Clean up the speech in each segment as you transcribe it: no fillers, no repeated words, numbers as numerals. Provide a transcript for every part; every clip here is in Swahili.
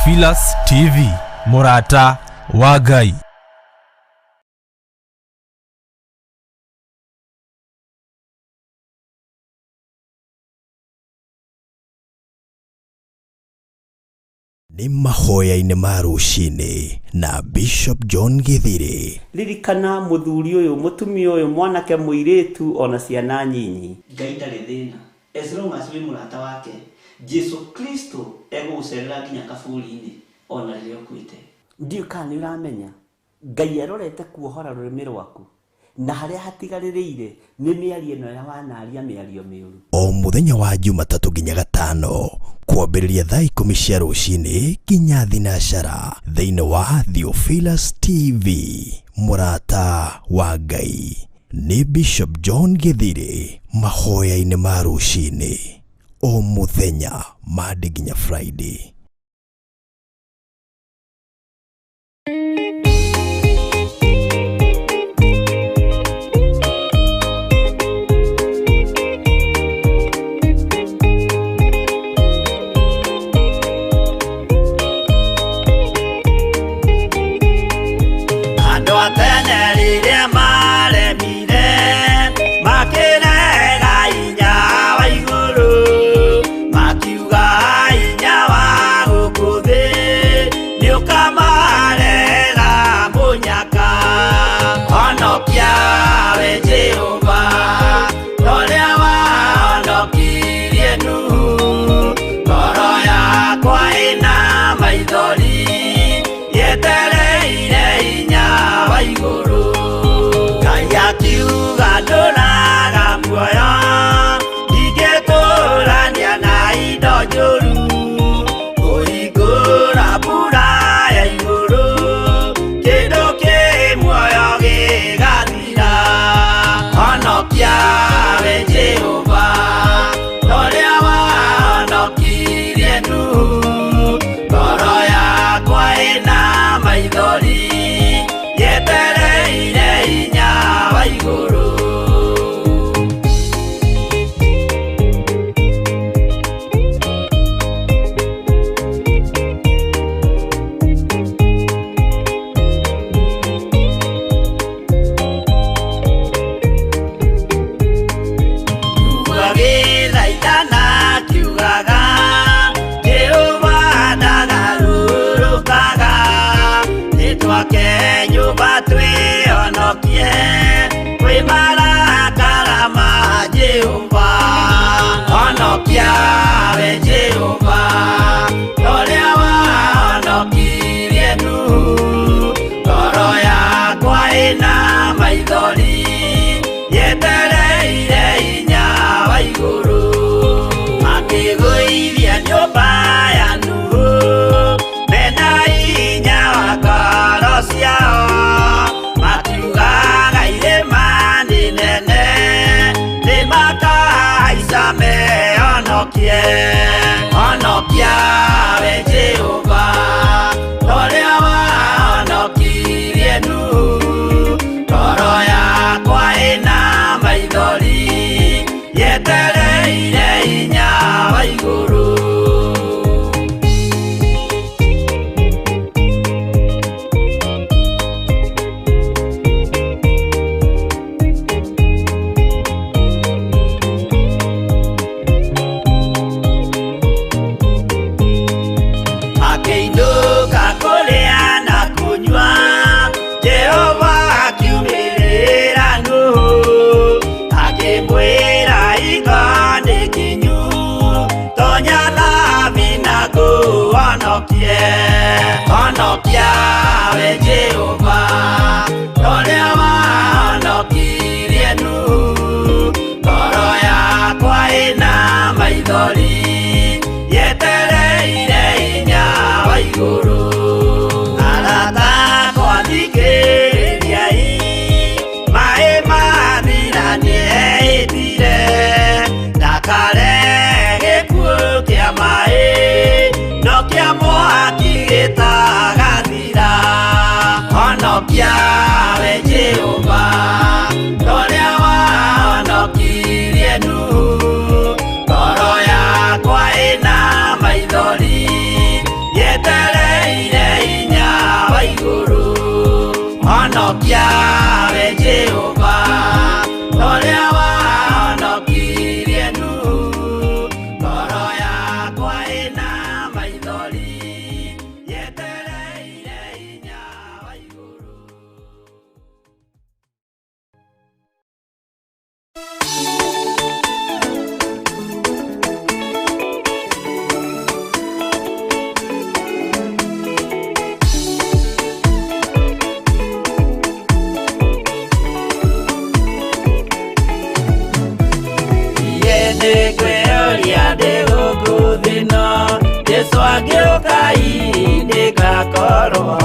Theophilus TV, Murata wa Ngai. Ni mahoya-inĩ ma rũcinĩ na Bishop John Githiri. Ririkana muthuri uyu mutumia uyu mwanake muiritu ona ciana nyinyi. Ngai ndarĩ thĩna. As long as we murata wake, Jesu Kristo egũgũcerera nginya kaburi-inĩ ona rĩrĩa ũkuĩte. Ndiũ kana nĩ ũramenya Ngai arorete kuohora rũrĩmĩ rwaku na harĩa hatigarĩrĩire nĩ mĩario ĩno ya wanaria mĩario mĩũru. O mũthenya wa Jumatatũ nginya Gatano kwambĩrĩria thaa 10 cia rũcinĩ nginya thinacara thĩinĩ wa Theophilus TV, Murata wa Ngai. Ni Bishop John Githiri, mahoya-inĩ ma rũcinĩ o mũthenya Monday nginya Friday. honokia we Jehova Oria wahonokirie Nuhu ngoro yakwa ĩna maithori yetereire hinya wa igũrũ. Ndĩkwĩyũria ndĩ gũkũ thĩ ĩno, Jesũ angĩũka ihinda ngakorwo,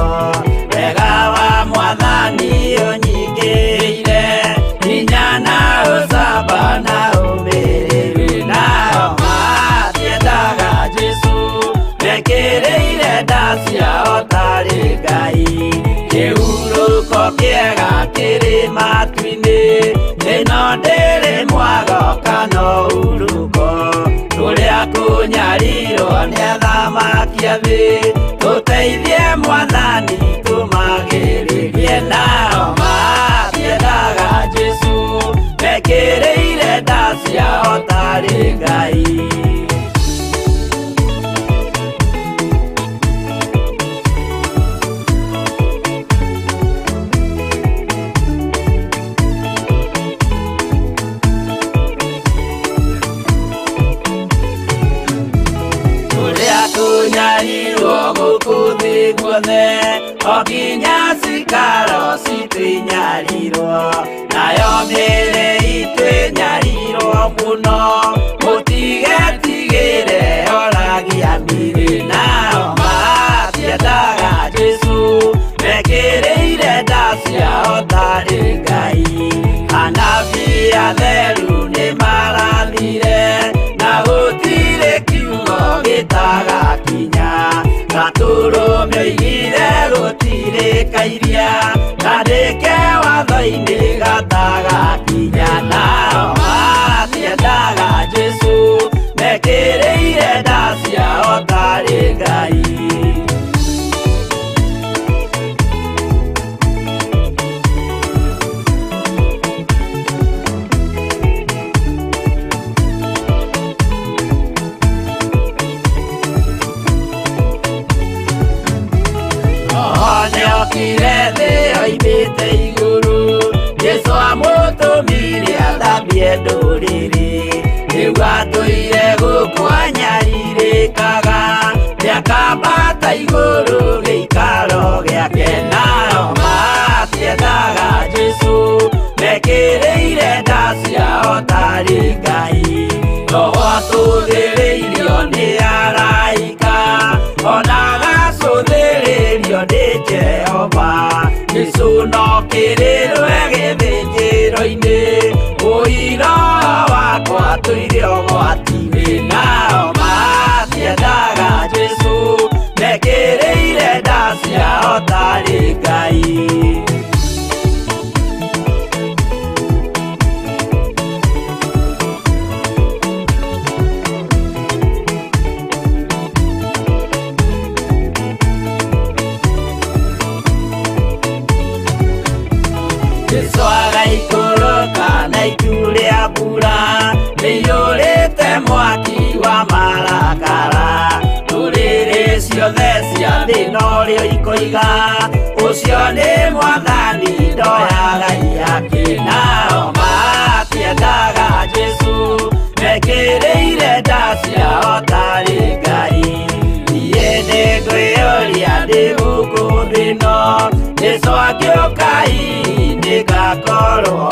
wega wa Mwathani ũnyingĩrĩire, hinya na ũcamba na ũmĩrĩru, nao matiendaga Jesũ, mekĩrĩire nda ciao tarĩ Ngai, kĩhurũko kĩega kĩrĩ matu-inĩ, ĩno ndĩrĩ mwago kana uruko, tũrĩa kũnyarirwo nĩ athamaki a thĩ, tũteithie Mwathani tũmagĩrĩrie, nao matiendaga Jesũ, mekĩrĩire nda ciao tarĩ Ngai. Kunyarirwo gũkũ thĩ guothe, o nginya cikaro citwĩnyarirwo, nayo mĩĩrĩ itwĩnyarirwo mũno, mũtigetigĩre oragia mĩĩrĩ, nao matiendaga Jesũ, mekĩrĩire nda ciao tarĩ Ngai. Anabii atheru nĩ marathire, na gũtirĩ kiugo gĩtagakinya, Gatũrũme oigire gũtirĩkairia, kandĩke watho-inĩ gatagakinya, nao matiendaga Jesũ, mekĩrĩire nda ciao tarĩ Ngai. Nĩokire thĩ oimĩte igũrũ, Jesũ amũtũmire athambie ndũrĩrĩ, rĩu atũire gũkũ anyarirĩkaga, nĩakambata igũrũ gĩikaro gĩake, nao matiendaga Jesũ, mekĩrĩire nda ciao tarĩ Ngai. Roho atũthĩrĩirio nĩ araika, ona agacũthĩrĩrio nĩ Jehova, Jesũ no kĩrĩrwe gĩthĩnjĩro-inĩ, ũira wakwa tũire ũgwati-inĩ, nao matiendaga Jesũ, mekĩrĩire nda ciao tarĩ Ngai. Jesũ agaikũrũka na itu rĩa mbura, rĩiyũrĩte mwaki wa marakara, ndũrĩrĩ ciothe cia thĩ norĩo ikoiga, ũcio nĩ Mwathani ndoyaga yake, nao matiendaga Jesũ, mekĩrĩire nda ciao tarĩ Ngai. Niĩ nĩngwĩyũria ndĩ gũkũ thĩ ĩno, Jesũ angĩũka ihinda ngakorwo,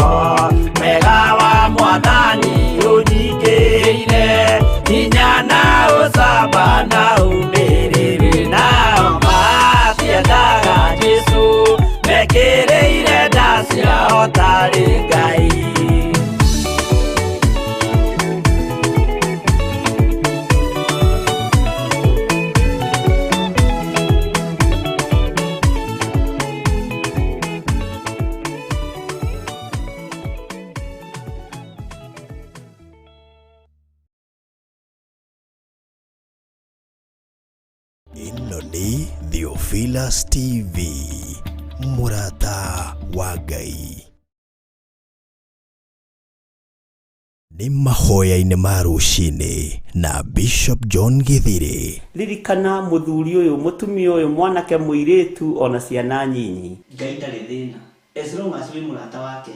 wega wa Mwathani ũnyingĩrĩire, hinya na ũcamba na ũmĩrĩru, nao matiendaga Jesũ, mekĩrĩire nda ciao tarĩ Ngai. Ĩno nĩ Theophilus TV, mũrata wa Ngai. Nĩ mahoya-inĩ ma rũcinĩ na Bishop John Githiri. Ririkana muthuri uyu, mutumia uyu, mwanake muiritu ona ciana nyinyi. Ngai ndarĩ thĩna. As long as we mũrata wake,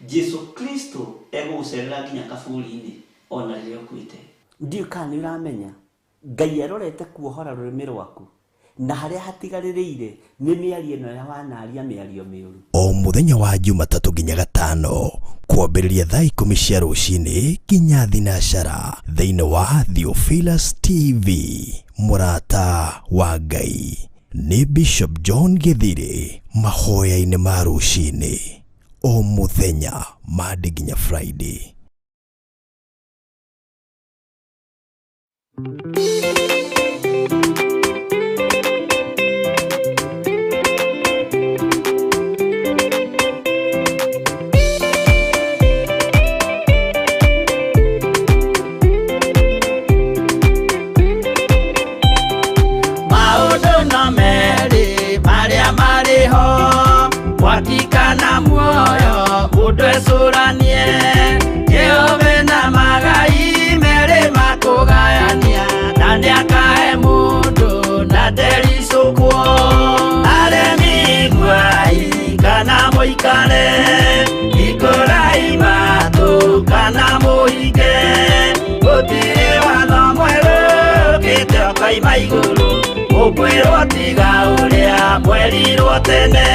Jesu Kristo egũgũcerera nginya kaburi-inĩ ona rĩrĩa ũkuĩte. Ndiũ kana nĩ ũramenya Ngai arorete kuohora rũrĩmĩ rwaku na harĩa hatigarĩrĩire nĩ mĩario ĩno ya wanaria mĩario mĩũru. O mũthenya wa Jumatatũ nginya Gatano kwambĩrĩria thaa 10 cia rũcinĩ nginya thinacara thĩinĩ wa Theophilus TV. Mũrata wa Ngai nĩ Bishop John Githiri, mahoya-inĩ ma rũcinĩ o mũthenya Monday nginya Friday. Watikana muoyo mudwe suranie Jehova na magai mere makugayania nani akae mundu na derisukwo aremi gwai kana muikare ikorai matu kana muige gutire watho mweru kite okaima iguru ukwirwo tiga uria mwerirwo tene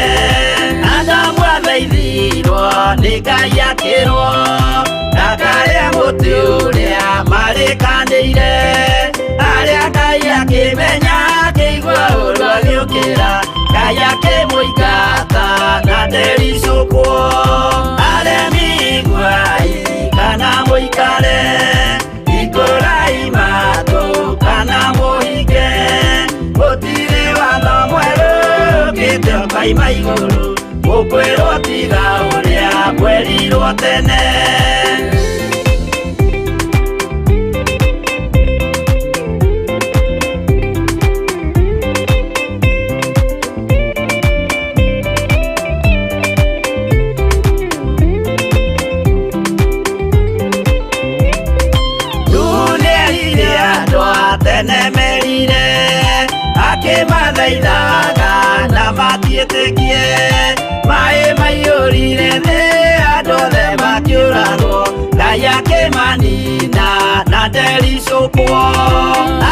Adamu athaithirwo nĩ Ngai akĩrwo ndakarĩa mũtĩ ũrĩa marĩkanĩire arĩa Ngai akĩmenya akĩigua ũndũ agĩũkĩra Ngai akĩmũingata na ndericũkwo aremi gwai kana mũikare ikũrai matũ kana mũhinge gũtirĩ watho mwerũ ũkĩte ũkaima igũrũ ukwirwo tiga uria mwerirwo tene Nũnĩerire andũ a tene merire akĩmathaithaga na matiĩtĩkie Mae maiyũrire thĩ andũ othe makĩũragwo Ngai akĩmanina na ndericũkwo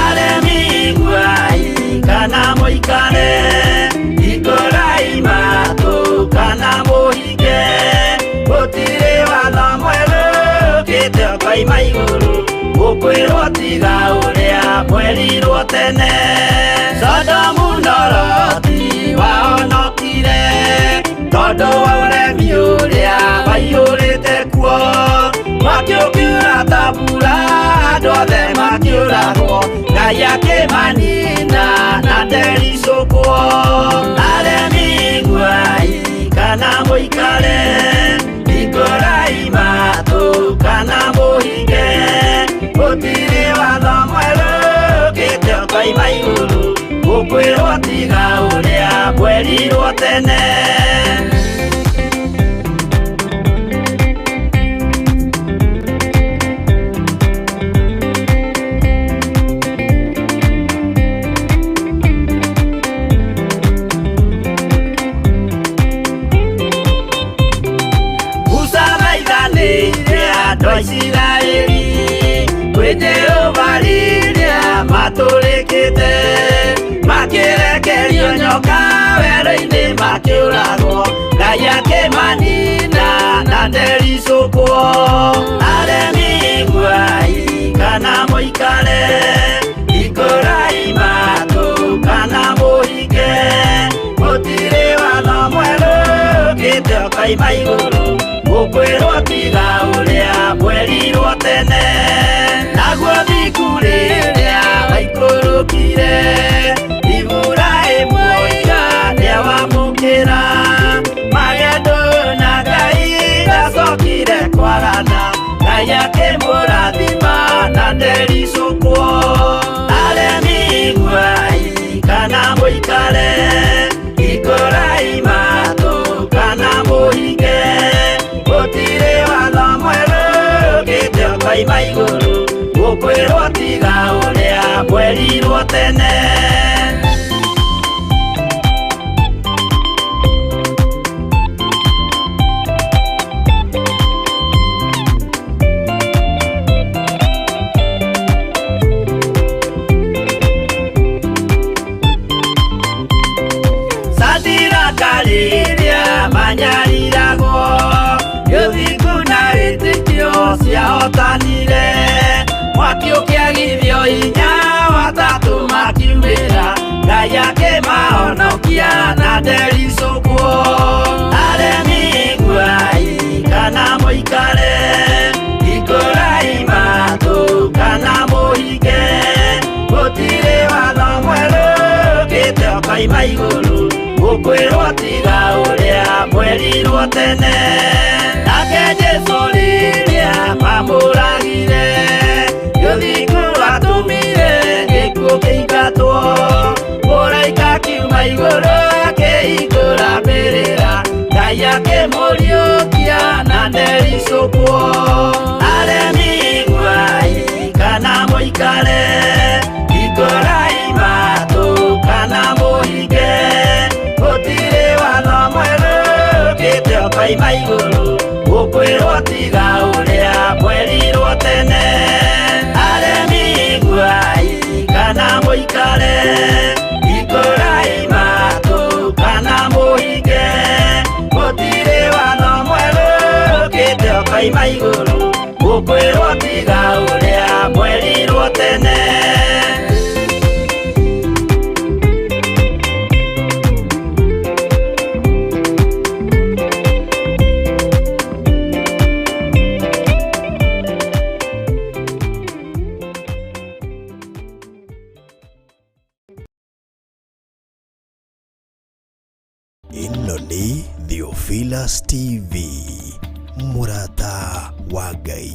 aremi gwai kana mũikare ikũrai matũ kana mũhinge gũtirĩ watho mwerũ ũkĩte ũkaima igũrũ ũkwĩrwo tiga ũrĩa mwerirwo tene Sodomu na Loti wahonokire tondũ wa ũremi ũrĩa waiyũrĩte kuo mwaki ũkiura ta mbura andũ othe makĩũragwo Ngai akĩmanina na ndericũkwo aremi gwai kana mũikare ikũrai matũ kana mũhinge gũtirĩ watho mwerũ ũkĩte ũkaima igũrũ ũkwĩrwo tiga ũrĩa mwerirwo tene Isiraeli kwenye uvalilia matũrĩkĩte makĩrekerio nyoka werũ-inĩ makĩũragwo Ngai akĩmanina na ndericũkwo aremi gwai kana mũikare ikũrai matũ kana mũhinge gũtirĩ watho mwerũ ũkĩte ũkaima igũrũ ũkwĩrwo tiga ũrĩa mwerirwo tene naguo thiku rĩrĩa waikũrũkire Iburahĩmu oiga nĩawamũkĩra magendo na Ngai ndacokire kwarana Ngai akĩmũrathima na ndericũkwo aremi gwai kana mũikare ikũrai matũ tiga uria mwerirwo tene. Kaliria manyariragwo yuthingu na wĩtĩkio ciahotanire mwaki ũkĩagithio hinya watatũ makiumĩra Ngai akĩmahonokia na ndericũkwo. Aremi iguai kana mũikare ikũrai matũ kana mũhinge gũtirĩ watho mwerũ ũkĩte ũkaima igũrũ ũkwĩrwo tiga ũrĩa mwerirwo tene. Nake Jesũ rĩrĩa mamũragire gĩthingu atũmire gĩkuũ kĩingatwo mũraika kiuma igũrũ akĩhingũra mbĩrĩra Ngai akĩmũriũkia na ndericũkwo. Aremi iguai kana mũikare ikũrai matũ kana mũhinge gũtirĩ watho mwerũ ũkĩte ũkaima igũrũ ũkwĩrwo tiga ũrĩa mwerirwo tene. Aremi iguai kana mũikare ikũrai matũ kana mũhinge gũtirĩ watho mwerũ ũkĩte ũkaima igũrũ ũkwĩrwo tiga ũrĩa mwerirwo tene. Ĩno nĩ Theophilus TV, mũrata wa Ngai.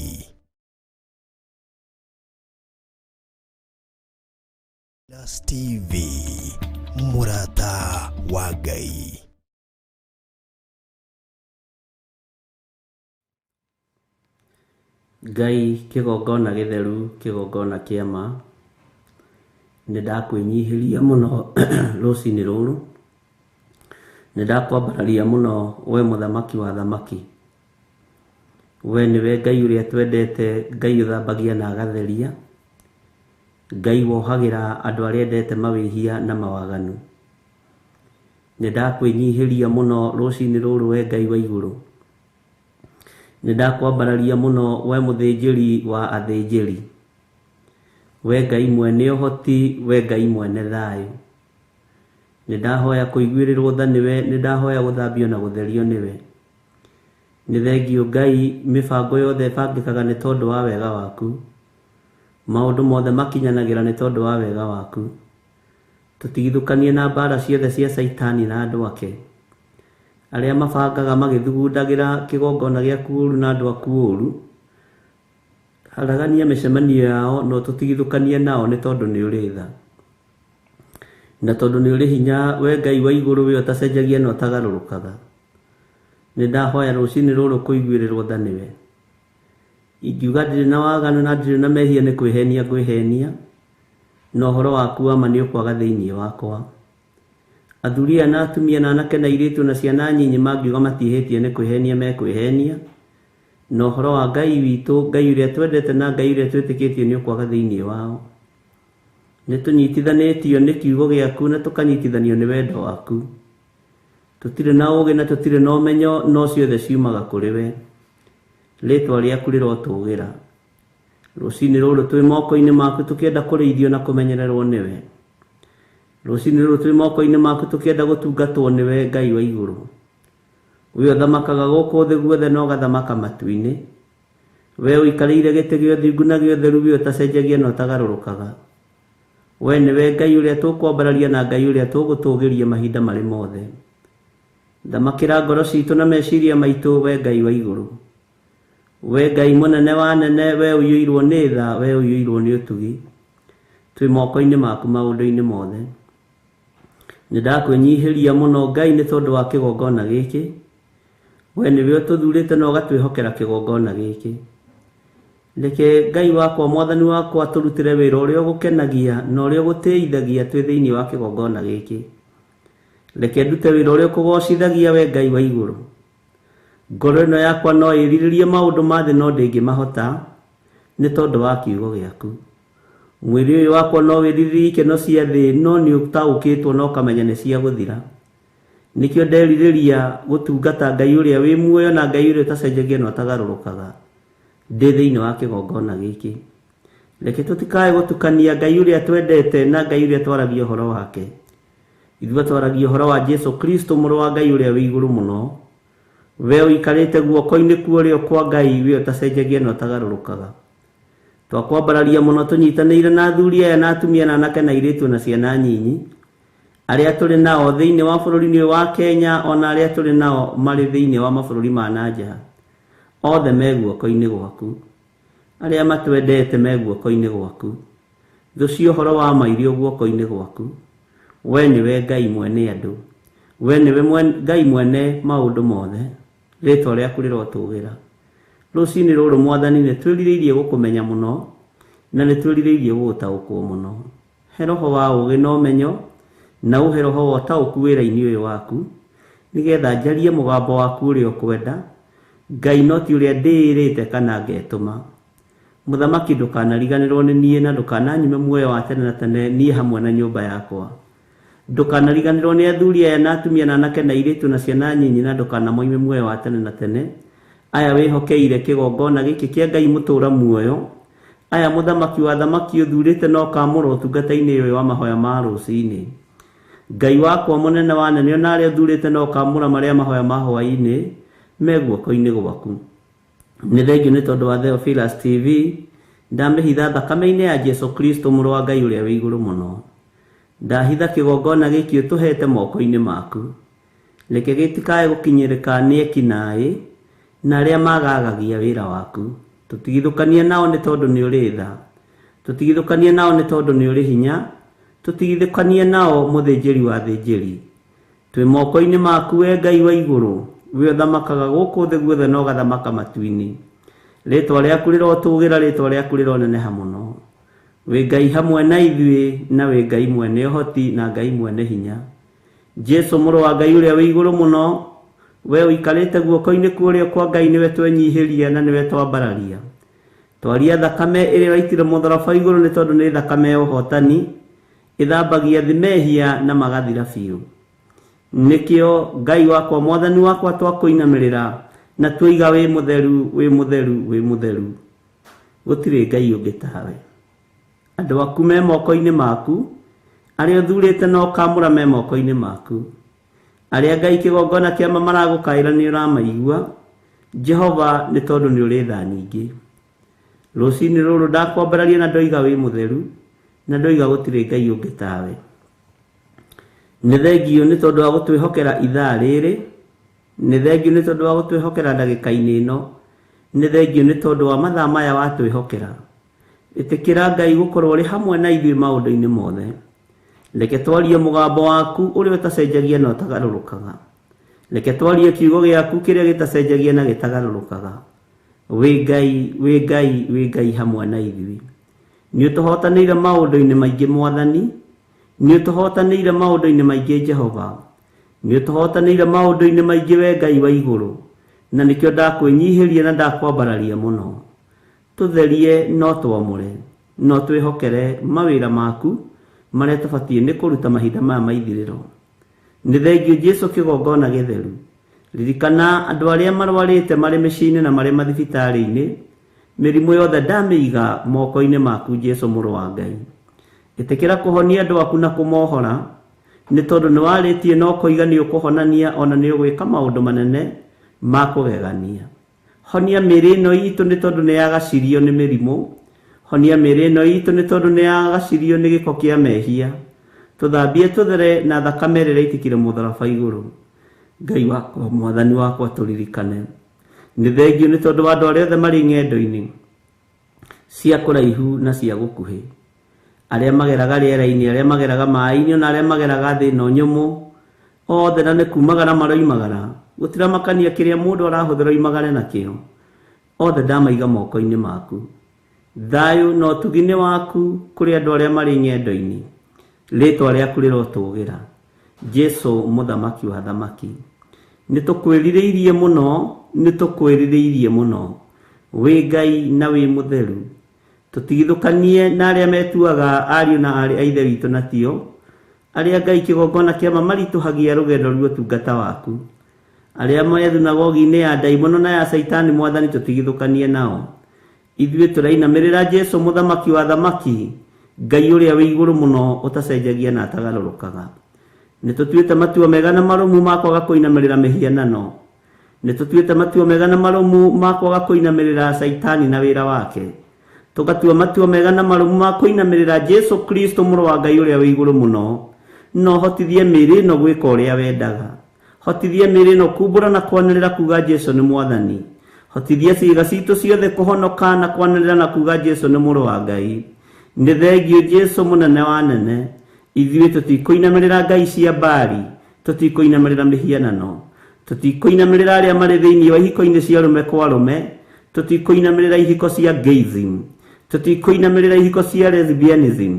Theophilus TV, mũrata wa Ngai. Ngai kĩgongona gĩtheru, kĩgongona kĩama, nĩndakwĩnyihĩria mũno rũcinĩ rũrũ. Nĩndakwambararia mũno we mũthamaki wa thamaki. We nĩwe Ngai ũrĩa twendete, Ngai ũthambagia na agatheria, Ngai wohagĩra andũ arĩa endete mawĩhia na mawaganu. Nĩndakwĩnyihĩria mũno rũcinĩ rũrũ we Ngai wa igũrũ. Nĩndakwambararia mũno we mũthĩnjĩri wa athĩnjĩri. We Ngai mwene ũhoti, we Ngai mwene thayũ. Nĩndahoya kũiguĩrĩrwo tha nĩwe, nĩndahoya gũthambio na gũtherio nĩwe. Nĩ thengio Ngai, mĩbango yothe ĩbangĩkaga nĩ tondũ wa wega waku. Maũndũ mothe makinyanagĩra nĩ tondũ wa wega waku. Tũtigithũkanie na mbara ciothe cia Saitani na andũ ake, arĩa mabangaga magĩthugundagĩra kĩgongona gĩaku ũru na andũ aku ũru. Haragania mĩcemanio yao, no tũtigithũkanie nao nĩ tondũ nĩ ũrĩ tha. Na tondũ nĩ ũrĩ hinya, we Ngai wa igũrũ, we ũtacenjagia na ũtagarũrũkaga. Nĩndahoya rũcinĩ rũrũ kũiguĩrĩrwo tha nĩwe. Ingiuga ndirĩ na waganu na ndirĩ na mehia nĩ kwĩhenia ngwĩhenia, na ũhoro waku wa ma nĩ ũkwaga thĩinĩ wakwa. Athuri aya na atumia na anake na airĩtu na ciana nyinyi mangiuga matihĩtie nĩ kwĩhenia mekwĩhenia, na ũhoro wa Ngai witũ, Ngai ũrĩa twendete na Ngai ũrĩa twĩtĩkĩtie nĩ ũkwaga thĩinĩ wao. Nĩtũnyitithanĩtio nĩ kiugo gĩaku na tũkanyitithanio nĩ wendo waku. Tũtirĩ na ũũgĩ na tũtirĩ na ũmenyo, no ciothe ciumaga kũrĩ we. Rĩĩtwa rĩaku rĩrotũũgĩra. Rũcinĩ rũrũ twĩ moko-inĩ maku tũkĩenda kũrĩithio na kũmenyererwo nĩwe. Rũcinĩ rũrũ twĩ moko-inĩ maku tũkĩenda gũtungatwo nĩwe Ngai wa igũrũ. We ũthamakaga gũkũ thĩ guothe na ũgathamaka matu-inĩ. We ũikarĩire gĩtĩ gĩa ũthingu na gĩa ũtheru, we ũtacenjagia na ũtagarũrũkaga. We nĩwe Ngai ũrĩa tũkwambararia na Ngai ũrĩa tũgũtũũgĩria mahinda marĩ mothe. Thamakĩra ngoro citũ na meciria maitũ, we Ngai wa igũrũ. We Ngai mũnene wa nene, we ũiyũirwo nĩ tha, we ũiyũirwo nĩ ũtugi. Twĩ moko-inĩ maku maũndũ-inĩ mothe. Nĩndakwĩnyihĩria mũno Ngai nĩ tondũ wa kĩgongona gĩkĩ. We nĩwe ũtũthurĩte na ũgatwĩhokera kĩgongona gĩkĩ. Reke Ngai wakwa mwathani wakwa turutire wĩra ũrĩa ũgũkenagia na ũrĩa ũgũteithagia twĩ thĩinĩ wa kĩgongona gĩkĩ. Reke ndute wĩra ũrĩa ũkũgocithagia we Ngai wa igũrũ. Ngoro ĩno yakwa no ĩrirĩrie maũndũ ma thĩ no ndĩngĩmahota nĩ tondũ wa kiugo gĩaku. Mwĩrĩ ũyũ wakwa no wĩrirĩrie ikeno cia thĩ no nĩ ũtaũkĩtwo no ũkamenya nĩ cia gũthira. Nĩkĩo nderirĩria gũtungata Ngai ũrĩa wĩ muoyo na Ngai ũrĩa ũtacenjagia na ũtagarũrũkaga ndĩ thĩinĩ wa kĩgongona gĩkĩ. Reke tũtikae gũtukania Ngai ũrĩa twendete na Ngai ũrĩa twaragia ũhoro wake. Ithuĩ twaragia ũhoro wa Jesu Kristo mũrũ wa Ngai ũrĩa wĩ igũrũ mũno. We ũikarĩte guoko-inĩ kuo kwa Ngai we ũtacenjagia na ũtagarũrũkaga. Twakwambararia mũno tũnyitanĩire na athuri aya na atumia na anake na airĩtu na ciana nyinyi arĩa tũrĩ nao thĩinĩ wa bũrũri-inĩ wa Kenya ona arĩa tũrĩ nao marĩ thĩinĩ wa mabũrũri ma nanja. Othe me guoko-inĩ gwaku. Arĩa matwendete me guoko-inĩ gwaku. Thũ cia ũhoro wa mairio guoko-inĩ gwaku. We nĩwe Ngai mwene andũ. We nĩwe Ngai mwene maũndũ mothe. Rĩĩtwa rĩaku rĩrotũgĩra. Rũciinĩ rũrũ mwathani nĩ twĩrirĩirie gũkũmenya mũno na nĩ twĩrirĩirie gũgũtaũkwo mũno. He roho wa ũũgĩ na ũmenyo na ũhe roho wa ũtaũku wĩra-inĩ ũyũ waku nĩgetha njarie mũgambo waku ũrĩa ũkwenda. Ngai no ti ũrĩa ndĩĩrĩte kana ngetũma. Mũthamaki ndũkanariganĩrwo nĩ niĩ na ndũkananyime muoyo wa tene na tene niĩ hamwe na nyũmba yakwa. Ndũkanariganĩrwo nĩ athuri aya na atumia na anake na airĩtu na ciana nyinyi na ndũkanamoime muoyo wa tene na tene. Aya wĩhokeire kĩgongona gĩkĩ kĩa Ngai mũtũũra muoyo. Aya mũthamaki wa thamaki ũthurĩte na ũkamũra ũtungata-inĩ ũyũ wa mahoya ma rũciinĩ. Ngai wakwa mũnene wa anene ona arĩa ũthurĩte na ũkamũra marĩa mahoya ma hwainĩ me guoko-inĩ gwaku. Nĩ thengiũ nĩ tondũ wa Theophilus TV ndamĩhitha thakame-inĩ ya Jesu Kristo mũrũ wa Ngai ũrĩa wĩ igũrũ mũno. Ndahitha kĩgongona gĩkĩ ũtũhete moko-inĩ maku. Reke gĩtikae gũkinyĩrĩka nĩ ekinaĩ na arĩa magagagia wĩra waku. Tũtigithũkanie nao nĩ tondũ nĩ ũrĩ tha. Tũtigithũkanie nao nĩ tondũ nĩ ũrĩ hinya. Tũtigithũkanie nao mũthĩnjĩri wa thĩnjĩri. Twĩ moko-inĩ maku we Ngai wa igũrũ. We ũthamakaga gũkũ thĩ guothe na ũgathamaka matu-inĩ. Rĩĩtwa rĩaku rĩrotũgĩra, rĩĩtwa rĩaku rĩroneneha mũno. Wĩ Ngai hamwe na ithuĩ na wĩ Ngai mwene ũhoti na Ngai mwene hinya. Jesu mũrũ wa Ngai ũrĩa wĩ igũrũ mũno. We ũikarĩte guoko-inĩ kuo kwa Ngai nĩwe twenyihĩria na nĩwe twambararia. Twaria thakame ĩrĩa waitire mũtharaba igũrũ nĩ tondũ nĩ thakame ya ũhotani. Ĩthambagia thĩ mehia na magathira biũ. Nĩkĩo Ngai wakwa mwathani wakwa twakũinamĩrĩra na twoiga wĩ mũtheru wĩ mũtheru wĩ mũtheru. Gũtirĩ Ngai ũngĩ tawe. Andũ aku me moko-inĩ maku. Arĩa ũthurĩte na ũkamũra me moko-inĩ maku. Arĩa Ngai kĩgongona kĩama maragũkaĩra nĩ ũramaigua. Jehova nĩ tondũ nĩ ũrĩ tha nyingĩ. Rũciinĩ rũrũ ndakwambararia na ndoiga wĩ mũtheru na ndoiga gũtirĩ Ngai ũngĩ tawe. Nĩ thengiũ nĩ tondũ wa gũtwĩhokera ithaa rĩrĩ. Nĩ thengiũ nĩ tondũ wa gũtwĩhokera ndagĩka-inĩ ĩno. Nĩ thengiũ nĩ tondũ wa mathaa maya watwĩhokera. Ĩtĩkĩra Ngai gũkorwo ũrĩ hamwe na ithuĩ maũndũ-inĩ mothe. Reke twarie mũgambo waku ũrĩa ũtacenjagia na ũtagarũrũkaga. Reke twarie kiugo gĩaku kĩrĩa gĩtacenjagia na gĩtagarũrũkaga. Wĩ Ngai, wĩ Ngai, wĩ Ngai hamwe na ithuĩ. Nĩ ũtũhotanĩire maũndũ-inĩ maingĩ mwathani. Nĩ ũtũhotanĩire maũndũ-inĩ maingĩ Jehova. Nĩ ũtũhotanĩire maũndũ-inĩ maingĩ we Ngai wa igũrũ. Na nĩkĩo ndakwĩnyihĩria na ndakwambararia mũno. Tũtherie no twamũre. No twĩhokere mawĩra maku marĩa tũbatiĩ nĩ kũruta mahinda maya maithirĩro. Nĩ thengiũ Jesu kĩgongona gĩtheru. Ririkana andũ arĩa marwarĩte marĩ mĩciĩ-inĩ na marĩ mathibitarĩ-inĩ. Mĩrimũ yothe ndamĩiga moko-inĩ maku Jesu mũrũ wa Ngai. Ĩtĩkĩra kũhonia andũ aku na kũmohora. Nĩ tondũ nĩ warĩtie no kũiga nĩ ũkũhonania ona nĩ ũgwĩka maũndũ manene ma kũgegania. Honia mĩĩrĩ ĩno itũ nĩ tondũ nĩ yagacirio nĩ mĩrimũ. Honia mĩĩrĩ ĩno itũ nĩ tondũ nĩ yagacirio nĩ gĩko kĩa mehia. Tũthambie tũthere na thakame ĩrĩa ĩitĩkire mũtharaba igũrũ. Ngai wakwa mwathani wakwa tũririkane. Nĩ thengiũ nĩ tondũ wa andũ arĩa othe marĩ ng'endo-inĩ cia kũraihu na cia gũkuhĩ. Arĩa mageraga rĩera-inĩ, arĩa mageraga maaĩ-inĩ na arĩa mageraga thĩ ĩno nyũmũ. Othe na nĩ kumagara maroimagara. Gũtiramakania kĩrĩa mũndũ arahũthĩra oimagare nakĩo. Othe ndamaiga moko-inĩ maku. Thayo no tugine waku kuri andu aria mari ng'endo-ini. Ritwa riaku rirotugira. Jesu muthamaki wa thamaki. Nitukwiririirie muno. Wi Ngai na wi mutheru. Tutigithukanie na aria metuaga ariu na ari aithe witu na tio. Aria Ngai kigongona kia marituhagia rugendo rwa tungata waku. Aria moya thunagogi-ini ya daimono na ya saitani mwathani tutigithukanie nao. Ithuĩ tũrainamirĩra Jesu muthamaki wa thamaki, Ngai ũrĩa wĩ igũrũ mũno ũtacenjagia na atagarũrũkaga. Nĩtũtuĩte matua mega na marũmu ma kwaga kũinamĩrĩra mĩhianano. Nĩtũtuĩte matua mega na marũmu ma kwaga kũinamĩrĩra saitani na wĩra wake. Tũgatua matua mega na marũmu ma kũinamĩrĩra Jesu Kristo mũrũ wa Ngai ũrĩa wĩ igũrũ mũno. No hotithie mĩĩrĩ ĩno gwĩka ũrĩa wendaga. Hotithie mĩĩrĩ ĩno kumbũra na kwanĩrĩra kuga Jesu nĩ mwathani. Hotithia ciĩga citũ ciothe kũhonoka na kwanĩrĩra na kuga Jesu nĩ mũrũ wa Ngai. Nĩ thengio Jesu mũnene wa nene. Ithuĩ tũtikũinamĩrĩra ngai cia Baali, tũtikũinamĩrĩra mĩhianano, tũtikũinamĩrĩra arĩa marĩ thĩinĩ wa ihiko-inĩ cia arũme kwa arũme, tũtikũinamĩrĩra ihiko cia gayism, tũtikũinamĩrĩra ihiko cia lesbianism,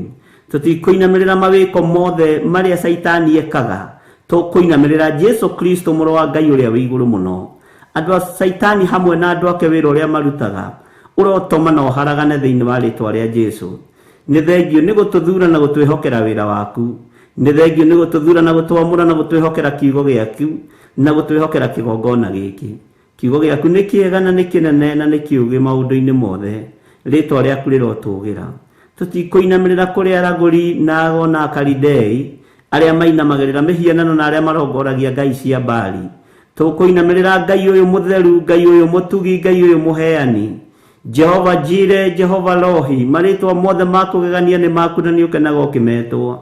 tũtikũinamĩrĩra mawĩko mothe marĩa saitani ekaga. Tũkũinamĩrĩra Jesu Kristo mũrũ wa Ngai ũrĩa wĩ igũrũ mũno. Andũ a saitani hamwe na andũ ake wĩra ũrĩa marutaga ũrotoma na ũharagane thĩinĩ wa rĩtwa rĩa Jesu. Nĩ thengio nĩ gũtũthura na gũtwĩhokera wĩra waku. Nĩ thengio nĩ gũtũthura na gũtwamũra na gũtwĩhokera kiugo gĩaku na gũtwĩhokera kĩgongona gĩkĩ. Kiugo gĩaku nĩ kĩega na nĩ kĩnene na nĩ kĩũgĩ maũndũ-inĩ mothe. Rĩtwa rĩaku rĩrotũgĩra. Tũtikũinamĩrĩra kũrĩ aragũri na ago na akalidei arĩa mainamagĩrĩra mĩhianano na arĩa marongoragia ngai cia Baali. Tũkũinamĩrĩra Ngai ũyũ mũtheru, Ngai ũyũ mũtugi, Ngai ũyũ mũheani. Jehova Jire, Jehova Rohi, marĩtwa mothe ma kũgegania nĩ maku na nĩ ũkenaga ũkĩmetwo.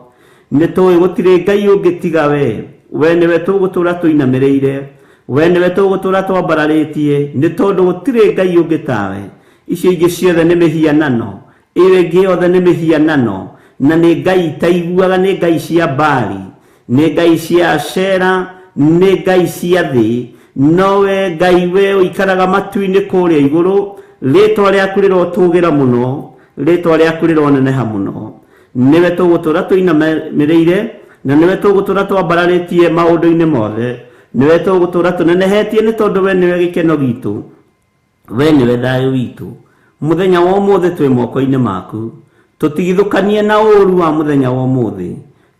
Nĩ tũĩ gũtirĩ Ngai ũngĩ tiga we. We nĩwe tũgũtũra tũinamĩrĩire. We nĩwe tũgũtũra twambararĩtie, nĩ tondũ gũtirĩ Ngai ũngĩ tawe. Icio ingĩ ciothe nĩ mĩhianano. Ĩyo ĩngĩ yothe nĩ mĩhianano. Na nĩ ngai itaiguaga, nĩ ngai cia Baali, nĩ ngai cia Ashera, nĩ ngai cia thĩ. Nowe Ngai we ũikaraga matu-inĩ kũrĩa igũrũ. Rĩtwa rĩaku rĩrotũgĩra mũno, rĩtwa rĩaku rĩroneneha mũno. Nĩwe tũgũtũra tũinamĩrĩire na nĩwe tũgũtũra twambararĩtie maũndũ-inĩ mothe. Nĩwe tũgũtũra tũnenehetie nĩ tondũ we nĩwe gĩkeno gitũ. We nĩwe thayũ witũ. Mũthenya wa ũmũthĩ twĩ moko-inĩ maku. Tũtigithũkanie na ũũru wa mũthenya wa ũmũthĩ.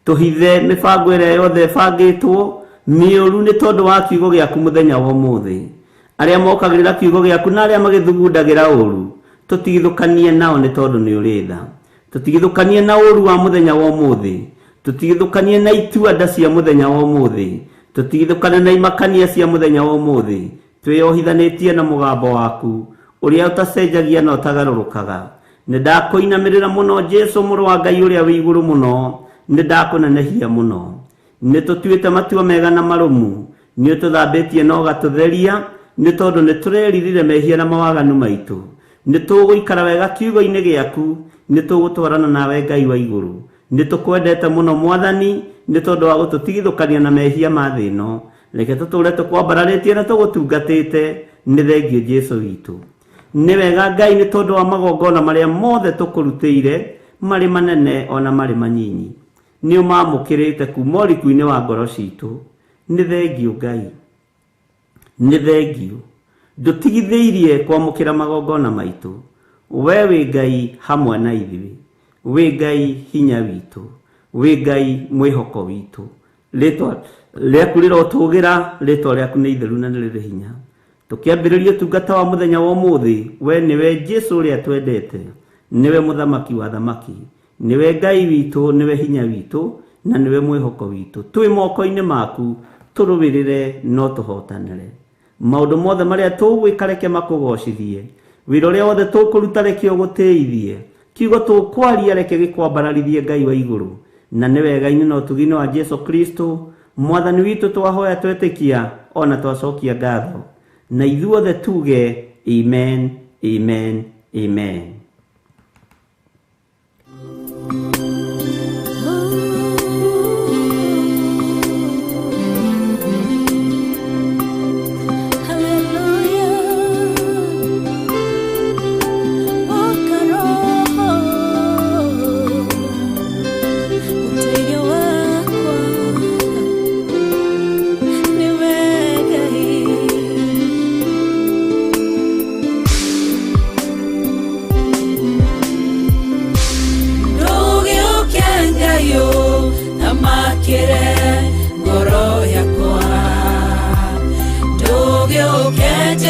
Tũhithe mĩbango ĩrĩa yothe ĩbangĩtwo mĩũru nĩ tondũ wa kiugo gĩaku mũthenya wa ũmũthĩ. Arĩa mokagĩrĩra kiugo gĩaku na arĩa magĩthugundagĩra ũũru, tũtigithũkanie nao nĩ tondũ nĩ ũrĩ tha. Tũtigithũkanie na ũũru wa mũthenya wa ũmũthĩ. Tũtigithũkanie na itua-nda cia mũthenya wa ũmũthĩ. Tũtigithũkanie na imakania cia mũthenya wa ũmũthĩ. Twĩyohithanĩtie na mũgambo waku ũrĩa ũtacenjagia na ũtagarũrũkaga. Nĩ ndakũinamĩrĩra mũno Jesu mũrũ wa Ngai ũrĩa wĩ igũrũ mũno. Nĩ ndakũnenehia mũno. Nĩ tũtuĩte matua mega na marũmu. Nĩ ũtũthambĩtie na ũgatũtheria. Nĩ tondũ nĩ tũreririre mehia na mawaganu maitũ. Nĩ tũgũikara wega kiugo-inĩ gĩaku. Nĩ tũgũtwarana nawe Ngai wa igũrũ. Nĩ tũkwendete mũno Mwathani nĩ tondũ wa gũtũtigithũkania na mehia ma thĩ ĩno. Reke tũtũre tũkwambararĩtie na tũgũtungatĩte. Nĩ thengio Jesu witũ. Nĩ wega Ngai nĩ tondũ wa magongona marĩa mothe tũkũrutĩire, marĩ manene ona marĩ manyinyi. Nĩ ũmamũkĩrĩte kuuma ũriku-inĩ wa ngoro citũ. Nĩ thengio Ngai. Nĩ thengio. Ndũtigithĩirie kwamũkĩra magongona maitũ. We wĩ Ngai hamwe na ithuĩ. Wĩ Ngai hinya witũ. Wĩ Ngai mwĩhoko witũ. Rĩtwa rĩaku rĩrotũgĩra, rĩtwa rĩaku nĩ itheru na nĩ rĩrĩ hinya. Tũkĩambĩrĩria ũtungata wa mũthenya wa ũmũthĩ, we nĩwe Jesu ũrĩa twendete. Nĩwe mũthamaki wa thamaki. Nĩwe Ngai witũ, nĩwe hinya witũ na nĩwe mwĩhoko witũ. Twĩ moko-inĩ maku, tũrũwĩrĩre no tũhotanĩre. Maũndũ mothe marĩa tũgwĩka reke makũgocithie. Wĩra ũrĩa wothe tũkũruta reke ũgũtĩithie. Kiugo tũkwaria reke gĩkwambararithie Ngai wa igũrũ. Na nĩ wega-inĩ na ũtugi-inĩ wa Jesu Kristo, Mwathani witũ twahoya twetĩkia ona twacokia ngatho. Na ithuothe tuge amen, amen, amen. Hallelujah. Oh,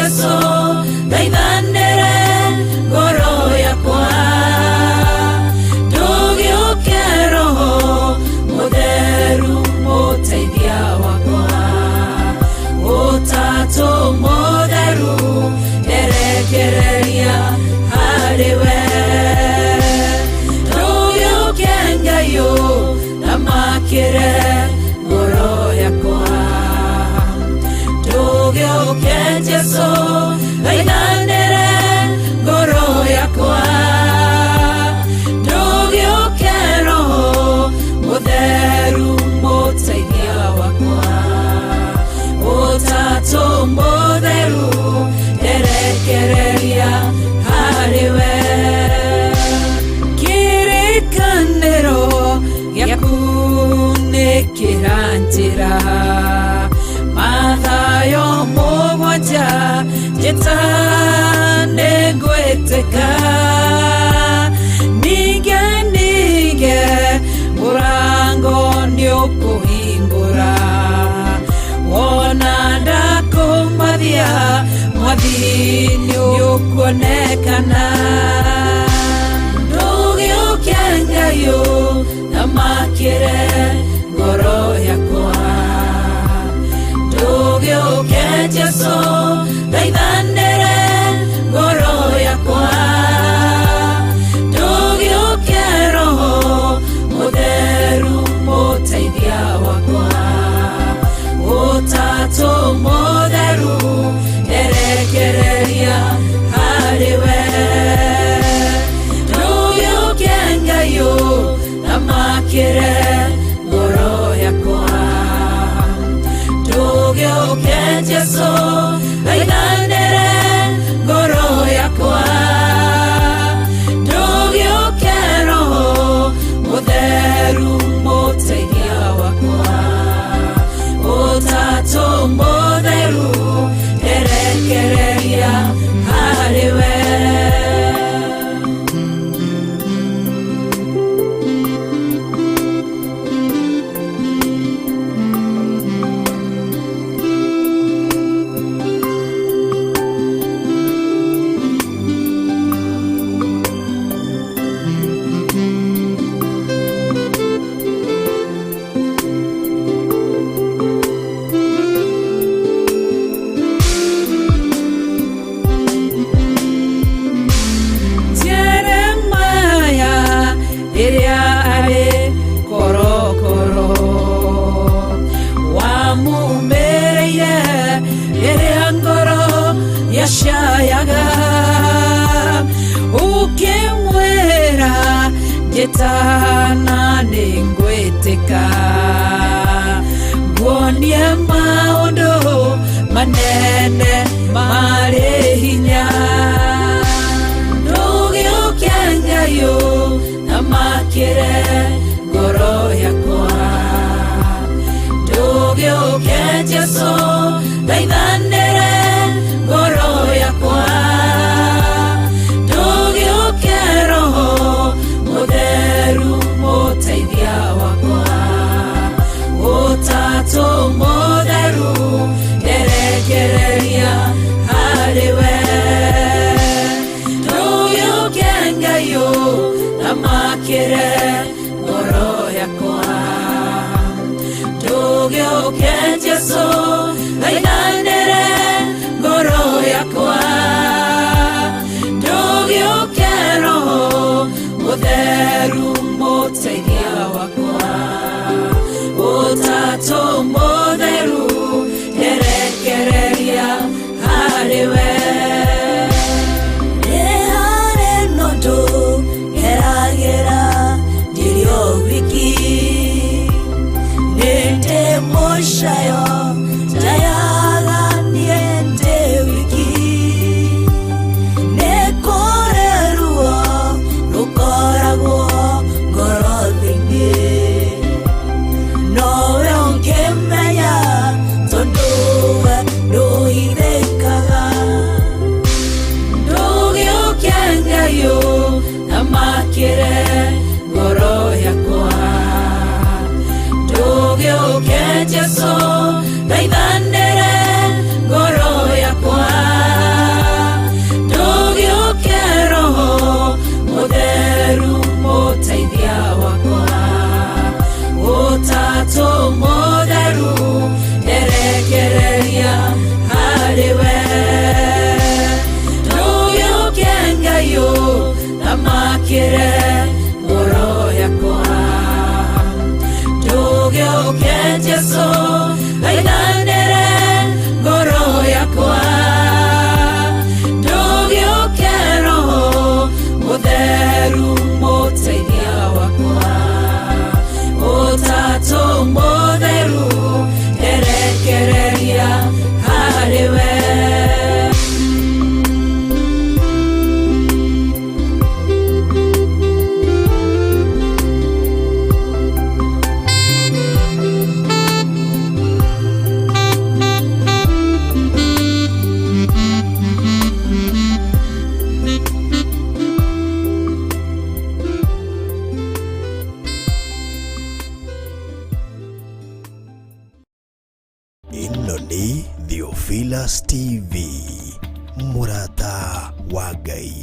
Jesu thaithanire ngoro yakwa ndũgĩũke Roho Mũtheru mũteithia wakwa Ũtatũ Mũtheru nderekereria harĩwe ndũgĩũke Ngai ũthamakĩre ngoro yakwa ndũgĩũke Jesu thaithanire ngoro yakwa ndũgĩũke Roho Mũtheru mũteithia wakwa Ũtatũ Mũtheru nderekereria harĩwe kĩrĩkanĩro gĩaku nĩ kĩranjĩra mathayo mũgwanja njĩta nĩngwĩtĩka ningĩ mũrango nĩũkũhingũra wona ndakũmathia mwathi nĩũkuonekana ndũgĩũke Ngai ũthamakĩre ngoro yakwa ndũgĩũke Jesu thaithanire ngoro yakwa ndũgĩũke Roho Mũtheru mũteithia wakwa Ũtatũ Mũtheru nderekereria harĩwe ndũgĩũke Ngai ũthamakĩre ngoro yakwa ndũgĩũke Jesu thaithanire ngoro yakwa ndũgĩũke Roho Mũtheru mũteithia wakwa Ũtatũ Mũtheru nderekereria harĩwe shayaga ukimwera njĩtana nĩngwĩtĩka nguonie maũndũ manene marĩ hinya ndũgĩũke Ngai ũthamakĩre ngoro yakwa ndũgĩũke Jesu thaithanire ngoro yakwa ndũgĩũke Roho Mũtheru mũteithia wakwa Tũgĩũke Jesũ thaithanĩre ngoro yakwa, tũgĩũke Roho Mũtheru mũteithia wakwa, Ũtatũ Mũtheru erekereria harĩ we. Ino ni Theophilus TV, mũrata wa Ngai.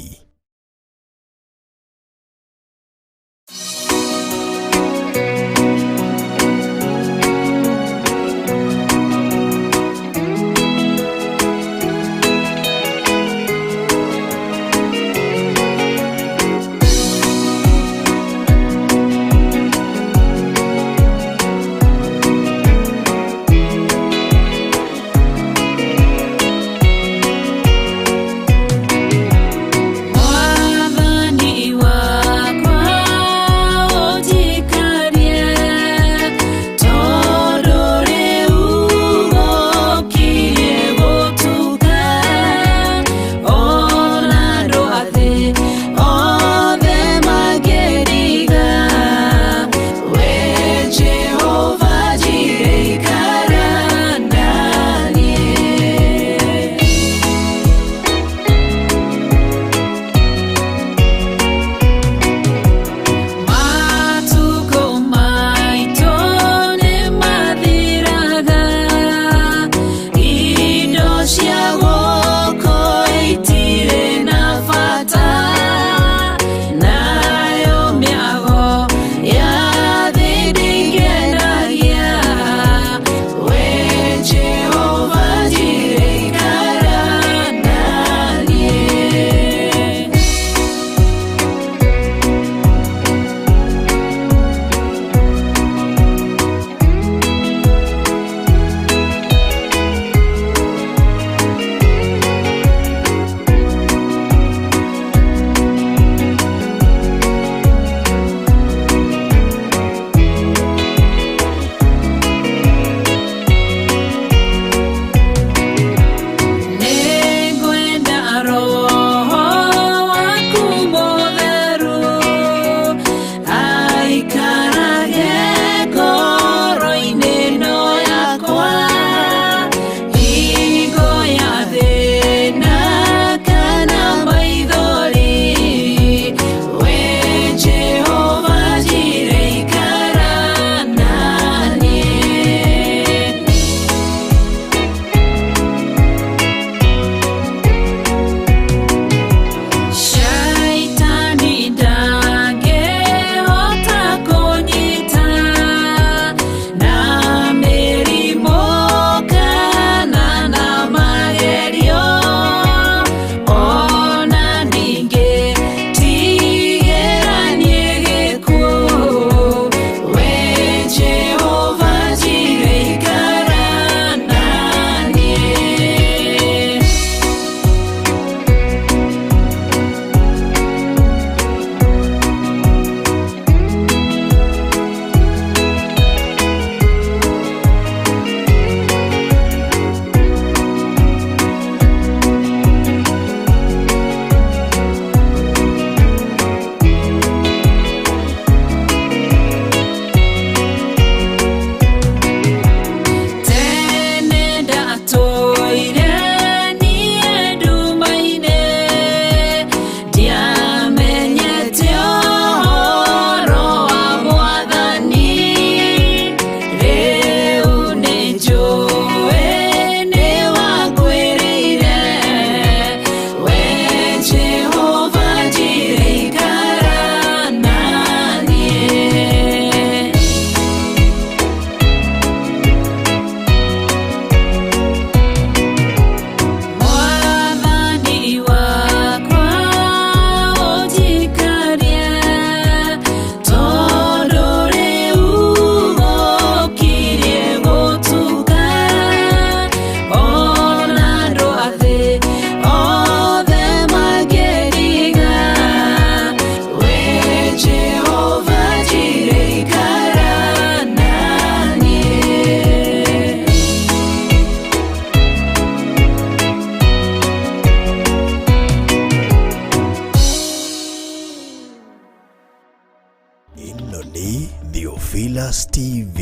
Theophilus TV,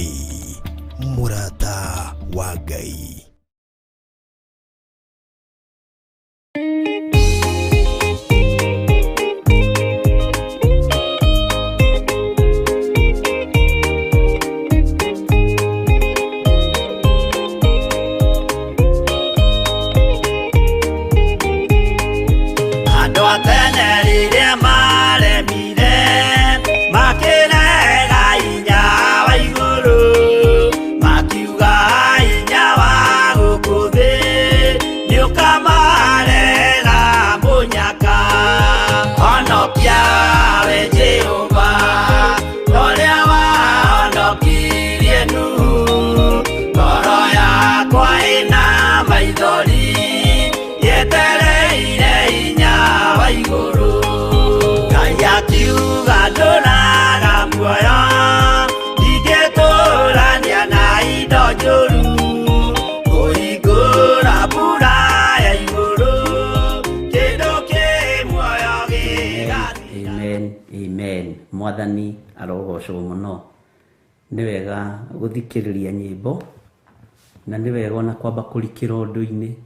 Murata wa Ngai. Mwathani arogocwo muno. Nĩ wega guthikiriria nyimbo na nĩ wega ona kwamba kurikira undu-ini.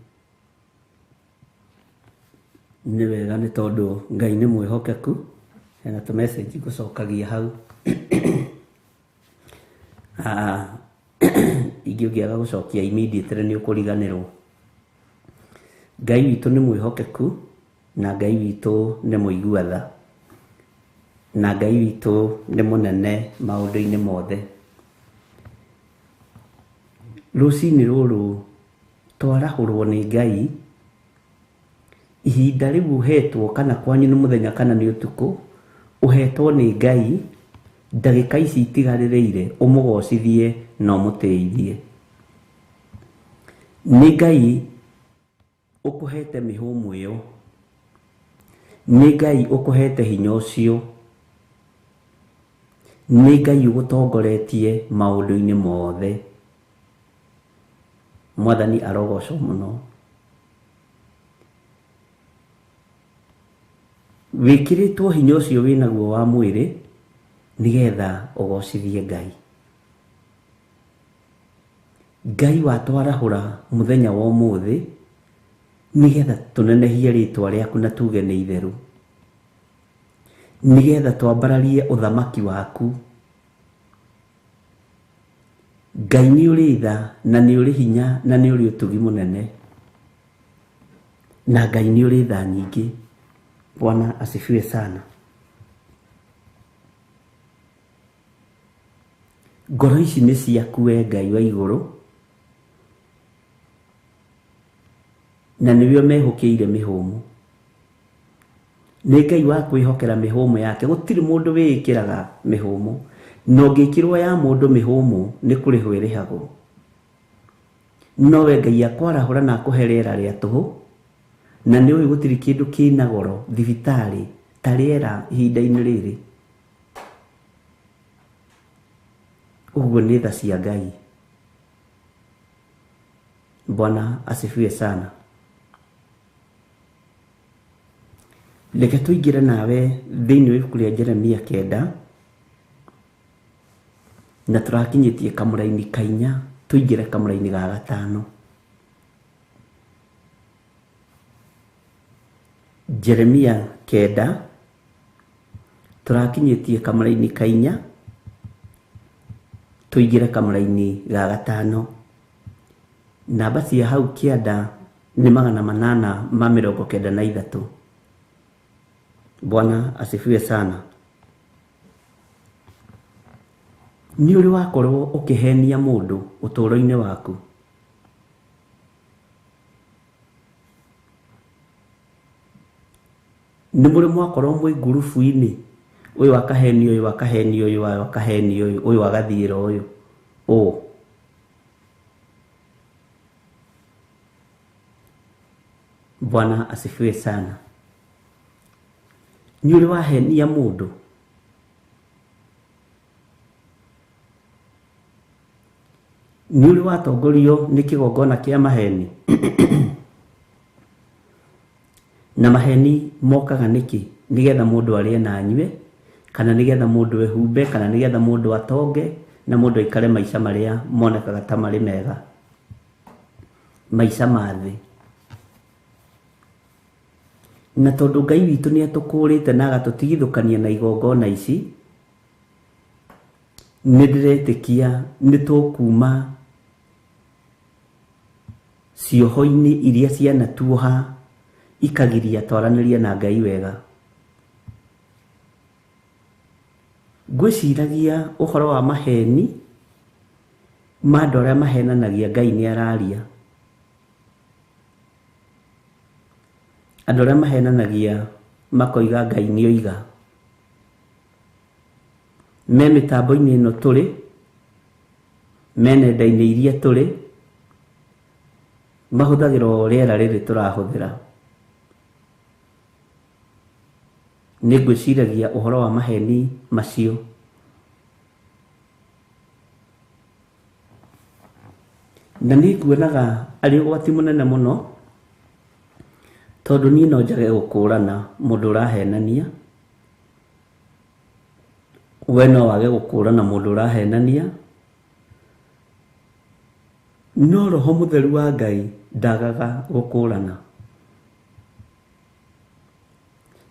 Nĩ wega nĩ tondu Ngai nĩ mwĩhokeku. Hena tu message gucokagia hau. Ingĩũgiaga gucokia immediately nĩ ũkũriganĩrwo. Ngai witũ nĩ mwĩhokeku na Ngai witũ nĩ mũigua tha. Na Ngai witũ nĩ mũnene maũndũ-inĩ mothe. Rũcinĩ rũrũ twarahũrwo nĩ Ngai. Ihinda rĩu ũhetwo kana kwanyu nĩ mũthenya kana nĩ ũtukũ, ũhetwo nĩ Ngai ndagĩka ici itigarĩrĩire ũmũgocithie na ũmũtĩithie. Nĩ Ngai ũkũhete mĩhũmũ ĩyo. Nĩ Ngai ũkũhete hinya ũcio. Nĩ Ngai ũgũtongoretie maũndũ-inĩ mothe. Mwathani arogocwo muno. Wĩkĩrĩtwo hinya ũcio wĩnaguo wa mwĩrĩ nĩgetha ũgocithie Ngai. Ngai watwarahũra mũthenya wa ũmũthĩ nĩgetha tũnenehie rĩtwa rĩaku na tuge nĩ itherũ. Nĩgetha twambararie ũthamaki waku. Ngai nĩ ũrĩ tha na nĩ ũrĩ hinya na nĩ ũrĩ ũtugi mũnene. Na Ngai nĩ ũrĩ tha nyingĩ. Bwana asifiwe sana. Ngoro ici nĩ ciaku we Ngai wa igũrũ. Na nĩwe mehũkĩire mĩhũmũ. Nĩ Ngai wa kwĩhokera mĩhũmũ yake. Gũtirĩ mũndũ wĩĩkĩraga mĩhũmũ. No ngĩkĩrwo ya mũndũ mĩhũmũ nĩ kũrĩhwo ĩrĩhagwo. No we Ngai akwarahũra na akũhe rĩera rĩa tũhũ. Na nĩ ũĩ gũtirĩ kĩndũ kĩna goro thibitarĩ ta rĩera ihinda-inĩ rĩrĩ. Ũguo nĩ tha cia Ngai. Bwana asifiwe sana. Reke tũingĩre nawe thĩinĩ wa ibuku rĩa Jeremia 9 na tũrakinyĩtie kamũra-inĩ ka 4 tũingĩre kamũra-inĩ ga 5. Jeremia 9 tũrakinyĩtie kamũra-inĩ ka 4 tũingĩre kamũra-inĩ ga 5. Namba cia hau kĩanda nĩ 893. Bwana asifiwe sana. Nĩ ũrĩ wakorwo ũkĩhenia mũndũ ũtũũro-inĩ waku? Nĩ mũrĩ mwakorwo mwĩ ngurubu-inĩ, ũyũ akaheni ũyũ akaheni ũyũ akaheni ũyũ ũyũ agathiĩra ũyũ ũũ? Bwana asifiwe sana. Nĩ ũrĩ wahenia mũndũ? Nĩ ũrĩ watongorio nĩ kĩgongona kĩa maheni? Na maheni mokaga nĩkĩ? Nĩgetha mũndũ arĩe na anyue kana nigetha mundu ehumbe, kana nigetha mundu atonge, na mundu aikare maica maria monekaga ta mari mega, maica ma thĩ. Na tondu Ngai witũ nĩ atũkũrĩte na agatũtigithũkania na igongona ici, nĩ ndĩretĩkia nĩ tũkuma cioho-inĩ iria cianatuoha ikagiria twaranĩrie na Ngai wega. Ngwĩciragia ũhoro wa maheni ma andũ arĩa mahenanagia Ngai nĩ araria. Andũ arĩa mahenanagia makoiga Ngai nĩ oiga. Me mĩtambo-inĩ ĩno tũrĩ, me nenda-inĩ iria tũrĩ, mahũthagĩra o rĩera rĩrĩ tũrahũthĩra. Nĩ ngwĩciragia ũhoro wa maheni macio. Na nĩ nguonaga arĩ ũgwati mũnene mũno, tondũ niĩ no njage gũkũrana mũndũ ũrahenania, we no wage gũkũrana mũndũ ũrahenania, no Roho Mũtheru wa Ngai ndagaga gũkũrana.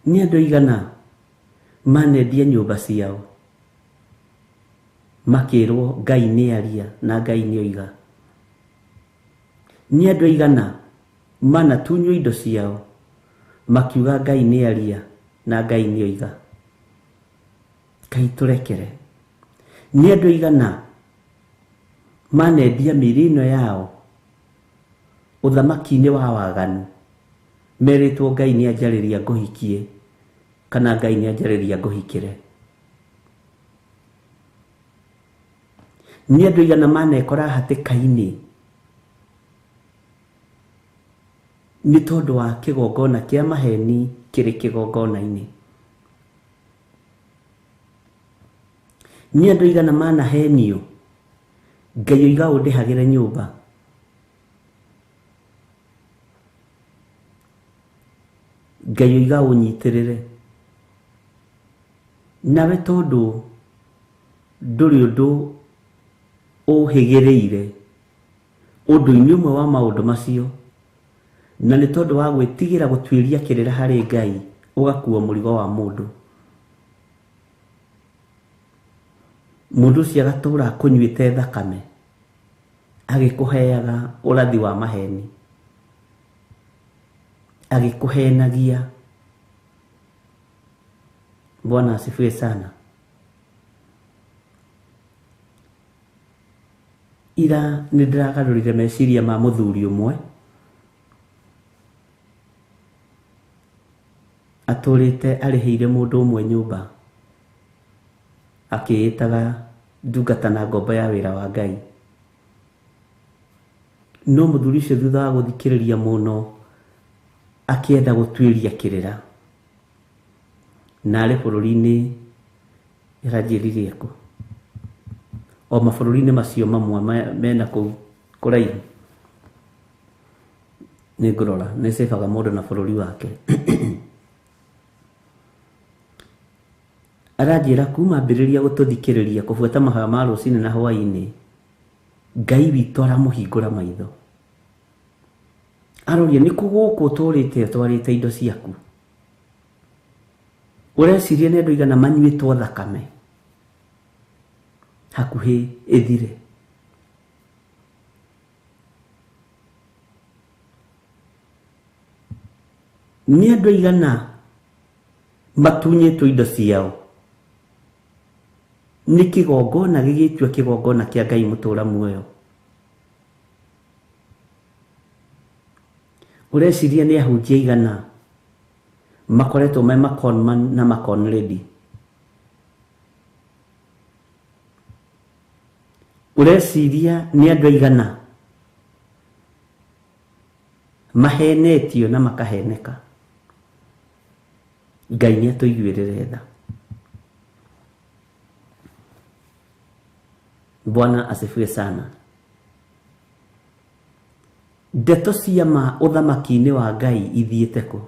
Nĩ andũ aigana manendia nyũmba ciao makĩrwo Ngai nĩ aria na Ngai nĩ oiga. Nĩ andũ aigana manatunywo indo ciao makiuga Ngai nĩ aria na Ngai nĩ oiga. Ngai tũrekere. Nĩ andũ aigana manendia mĩĩrĩ ĩno yao ũthamaki-inĩ wa waganu, merĩtwo Ngai nĩ anjarĩria ngũhikie, kana Ngai nĩ anjarĩria ngũhikĩre. Nĩ andũ aigana manekora hatĩka-inĩ nĩ tondũ wa kĩgongona kĩa maheni kĩrĩ kĩgongona-inĩ. Nĩ andũ aigana manahenio, Ngai oiga ũndĩhagĩre nyũmba, Ngai oiga ũnyitĩrĩre, nawe tondũ ndũrĩ ũndũ ũhĩgĩrĩire ũndũ-inĩ ũmwe wa maũndũ macio, na nĩ tondũ wa gwĩtigĩra gũtuĩria kĩrĩra harĩ Ngai ũgakuua mũrigo wa mũndũ. Mũndũ ũcio agatũũra akũnyuĩte thakame, agĩkũheaga ũrathi wa maheni, agĩkũhenagia. Bwana asifiwe sana. Ira nĩ ndĩragarũrire meciria ma mũthuri ũmwe atũrĩte arĩhĩire mũndũ ũmwe nyũmba, akĩĩtaga ndungata na ngombo ya wĩra wa Ngai. No mũthuri ũcio thutha wa gũthikĩrĩria mũno akĩenda gũtuĩria kĩrĩra, na arĩ bũrũri-inĩ ĩranjĩrire kũ, o mabũrũri-inĩ macio mamwe mena kũu kũraihu, nĩ ngũrora nĩ cĩbaga mũndũ na bũrũri wake. Aranjĩra kuma ambĩrĩria gũtũthikĩrĩria kũbuata mahoya ma rũcinĩ na hwaĩ-inĩ, Ngai witũ aramũhingũra maitho. Aroria nĩ kũ gũkũ ũtũrĩte ũtwarĩte indo ciaku? Ũreciria nĩ andũ aigana manyuĩtwo thakame hakuhĩ ĩthire? Nĩ andũ aigana matunyĩtwo indo ciao nĩ kĩgongona gĩgĩtua kĩgongona kĩa Ngai mũtũũra muoyo? Ũreciria nĩ ahunjia aigana makoretwo me makonman na makon ready? Ũreciria nĩ andũ aigana mahenetio na makaheneka? Ngai nĩ atũiguĩrĩre tha. Bwana asifiwe sana. Ndeto cia ma ũthamaki-inĩ wa Ngai ithiĩte kũ?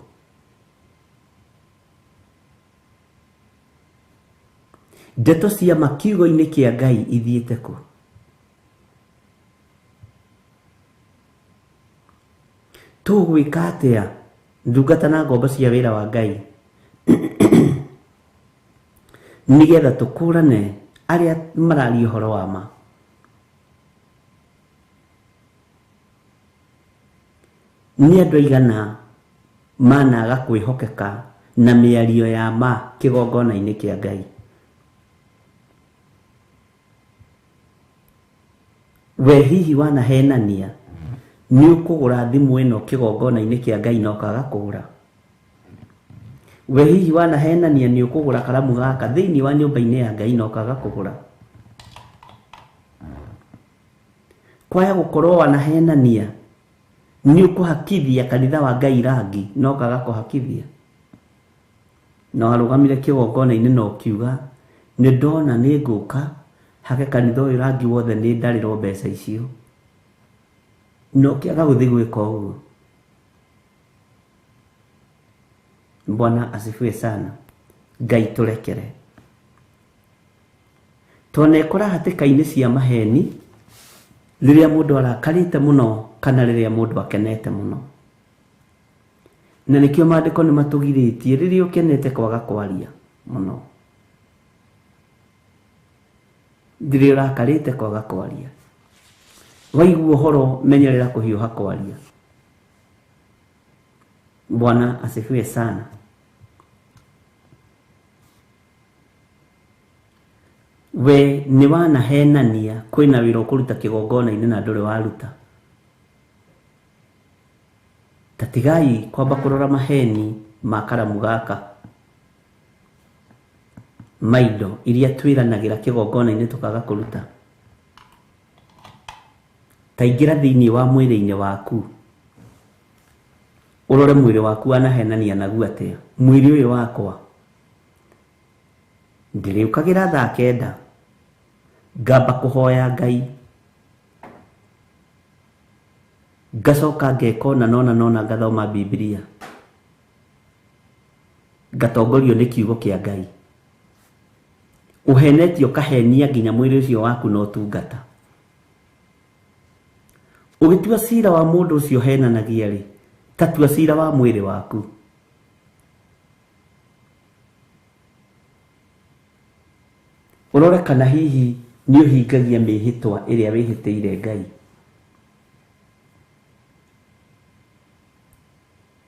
Ndeto cia makiugo-inĩ kĩa Ngai ithiĩte kũ? Tũgwĩka atĩa ndungata na ngombo cia wĩra wa Ngai nigetha tũkũrane arĩa mararia ũhoro wa ma? Nĩ andũ aigana managa kwĩhokeka na mĩario ya ma kĩgongona-inĩ kĩa Ngai? We hihi wanahenania nĩ ũkũgũra thimũ ĩno kĩgongona-inĩ kĩa Ngai na ũkaga kũgũra? We hihi wanahenania nĩ ũkũgũra karamu gaka thĩinĩ wa nyũmba-inĩ ya Ngai na ũkaga kũgũra? Kwaya gũkorwo wanahenania nĩ ũkũhakithia kanitha wa Ngai rangi na ũkaga kũhakithia? Na warũgamire kĩgongona-inĩ na ũkiuga nĩ ndona nĩ ngũka hake kanitha ũyũ rangi wothe nĩ ndarĩrwo mbeca icio, no ũkĩaga gũthiĩ gwĩka ũguo. Bwana asifiwe sana. Ngai tũrekere. Tonekora hatĩka-inĩ cia maheni rĩrĩa mũndũ arakarĩte mũno kana rĩrĩa mũndũ akenete mũno. Na nĩkĩo maandĩko nĩ matũgirĩtie rĩrĩa ũkenete kwaga kwaria mũno, rĩrĩa ũrakarĩte kwaga kwaria. Waigua ũhoro menyerera kũhiũha kwaria. Bwana asifiwe sana. We nĩ wanahenania kwĩna wĩra ũkũruta kĩgongona-inĩ na ndũrĩ waruta. Tatigai kwamba kũrora maheni ma karamu gaka, maindo iria twĩranagĩra kĩgongona-inĩ tũkaga kũruta. Taingĩra thĩinĩ wa mwĩrĩ-inĩ waku ũrore mwĩrĩ waku wanahenania naguo atĩa. Mwĩrĩ ũyũ wakwa ndĩrĩũkagĩra thaa 9 ngamba kũhoya Ngai, ngacoka ngekona nona ngathoma Biblia, ngatongorio nĩ kiugo kĩa Ngai. Ũhenetio kahenia nginya mwĩrĩ ũcio waku no tungata. Ũgĩtua cira wa mũndũ ũcio henanagia rĩ, tatua cira wa mwĩrĩ waku. Ũrore kana hihi nĩ ũhingagia mĩhĩtwa ĩrĩa wĩhĩtĩire Ngai,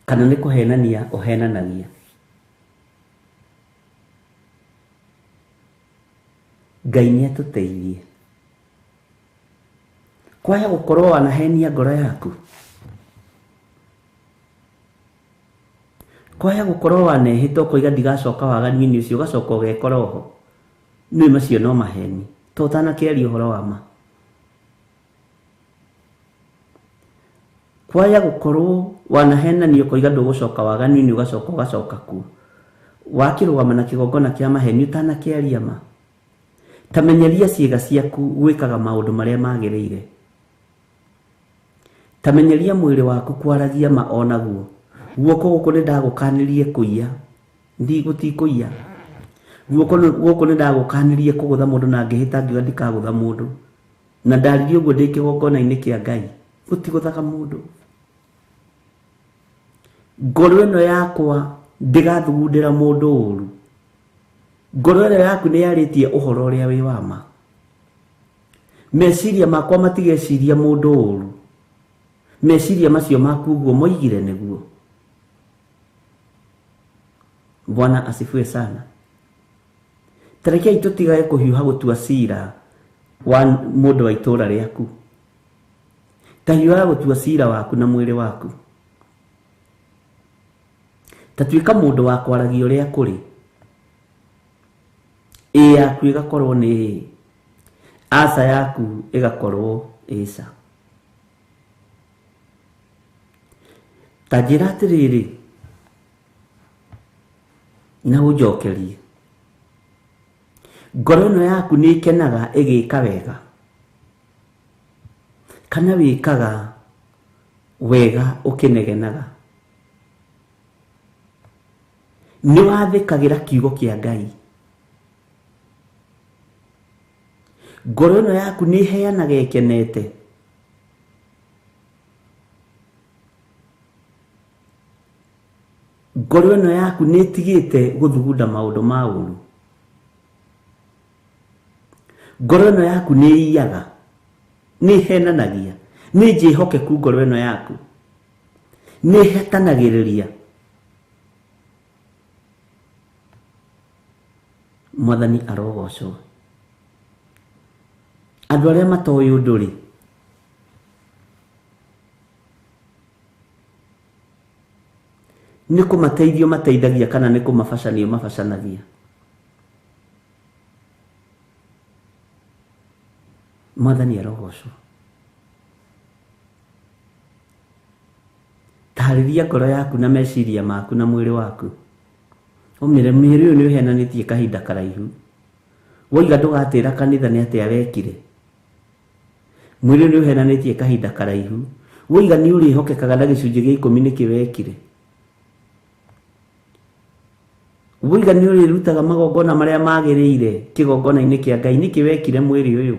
kana nĩ kũhenania ũhenanagia. Ngai nĩ atũteithie. Kwaya gũkorwo wanahenia ngoro yaku, kwaya gũkorwo wanehĩta ũkoiga ndigacoka waganu-inĩ ũcio ũgacoka ũgekora ho. Nĩ macio no maheni, to ũtanakĩaria ũhoro wa ma. Kwaya gũkorwo wanahenania ũkoiga ndũgũcoka waganu-inĩ ũgacoka kuo. Wakĩrũgama na kĩgongona kĩa maheni ũtanakĩaria ma. Tamenyeria ciĩga ciaku gwĩkaga maũndũ marĩa magĩrĩire. Tamenyeria mwĩrĩ waku kwaragia ma onaguo. Guoko gũkũ nĩ ndagũkanĩrie kũiya, ndigũtikũiya. Guoko gũkũ nĩ ndagũkanĩrie kũgũtha mũndũ na ngĩhĩta ngiuga ndikagũtha mũndũ. Na ndaririe ũguo ndĩ kĩgongona-inĩ kĩa Ngai, gũtigũthaga mũndũ. Ngoro ĩno yakwa ndĩgathugundĩra mũndũ ũru. Ngoro ĩno yaku nĩ yarĩtie ũhoro ũrĩa wĩ wa ma. Meciria makwa matigeciria mũndũ ũru. Meciria macio maku guo moigire nĩguo. Bwana asifiwe sana. Tarekei tũtigae kũhiũha gũtua cira wa mũndũ wa itũũra rĩaku. Tahiũha gũtua cira waku na mwĩrĩ waku. Tatuĩka mũndũ wa kwaragia ũrĩa kũrĩ. Ĩ yaku ĩgakorwo nĩ aca yaku ĩgakorwo ĩca. Ta njĩra atĩrĩrĩ na ũnjokerie. Ngoro ĩno yaku nĩ ĩkenaga ĩgĩka wega, kana wĩkaga wega ũkĩnegenaga? Nĩ wathĩkagĩra kiugo kĩa Ngai? ngoro ĩno yaku nĩ heanaga ĩkenete. Ngoro ĩno yaku nĩ ĩtigĩte gũthugunda maũndũ ma ũru. Ngoro ĩno yaku nĩ ĩiyaga, nĩ ĩhenanagia, nĩ njĩhokeku ngoro ĩno yaku, nĩ ĩhetanagĩrĩria. Mwathani arogocwo. Andũ arĩa matoĩ ũndũ rĩ, nĩ kũmateithio mateithagia kana nĩ kũmabacanio mabacanagia. Mwathani arogocwo. Taarĩria ngoro yaku na meciria maku na mwĩrĩ waku. Ũmĩre mwĩrĩ ũyũ nĩ ũhenanĩtie kahinda karaihu. Woiga ndũgatĩra kanitha nĩ atĩa wekire. Mwĩrĩ ũyũ nĩ ũhenanĩtie kahinda karaihu. Woiga nĩ ũrĩhokekaga na gĩcunjĩ gĩa 10 nĩkĩ wekire. Woiga nĩ ũrĩrutaga magongona marĩa magĩrĩire kĩgongona-inĩ kĩa Ngai, nĩkĩ wekire mwĩrĩ ũyũ.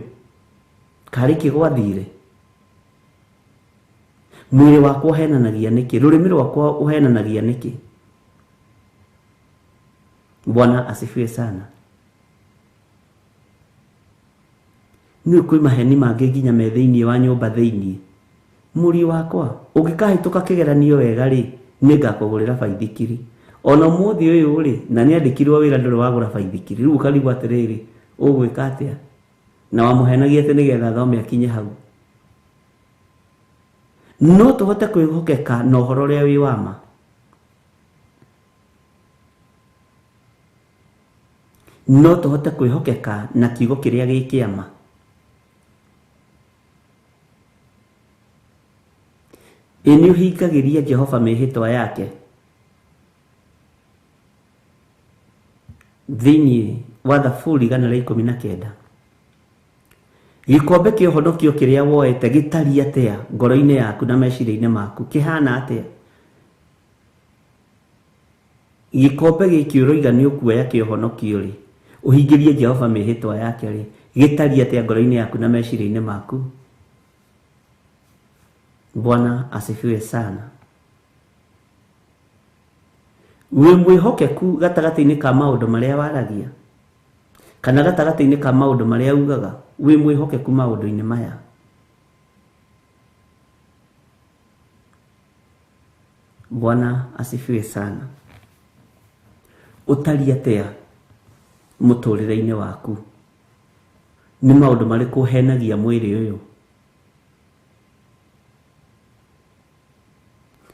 Karĩ kĩgwathire. Mwĩrĩ wakwa ũhenanagia nĩkĩ, rũrĩmĩ rwakwa ũhenanagia nĩkĩ. Bwana asifiwe sana. Nĩ kwĩ maheni mangĩ nginya me thĩinĩ wa nyũmba thĩinĩ. Mũriũ wakwa, ũngĩkahĩtũka kĩgeranio wega rĩ, nĩ ngakũgũrĩra baithikiri. Ona mũthĩ ũyũ rĩ, na nĩ andĩkirwo wĩra ndũrĩ wagũra baithikiri. Rĩu ũkarigwo atĩrĩrĩ, ũgwĩka atĩa? Na wamũhenagia atĩ nĩgetha athome akinye hau. No tũhote kwĩhokeka na ũhoro ũrĩa wĩ wa ma. No tũhote kwĩhokeka na kiugo kĩrĩa gĩ kĩama. Ĩ nĩ ũhingagĩria Jehova mĩhĩtwa yake. Thĩinĩ wa Thaburi 119. Gĩkombe kĩa ũhonokio kĩrĩa woete gĩtariĩ atĩa ngoro-inĩ yaku na meciria-inĩ maku, kĩhana atĩa? Gĩkombe gĩkĩ ũroiga nĩ ũkuoya kĩa ũhonokio rĩ, ũhingĩrie Jehova mĩhĩtwa yake rĩ, gĩtariĩ atĩa ngoro-inĩ yaku na meciria-inĩ maku? Bwana asifiwe sana. Wĩ mwĩhokeku gatagatĩ-inĩ ka maũndũ marĩa waragia, kana gatagatĩ-inĩ ka maũndũ marĩa ugaga, wĩ mwĩhokeku maũndũ-inĩ maya? Bwana asifiwe sana. Ũtariĩ atĩa mũtũrĩre-inĩ waku? Nĩ maũndũ marĩkũ ũhenagia mwĩrĩ ũyũ?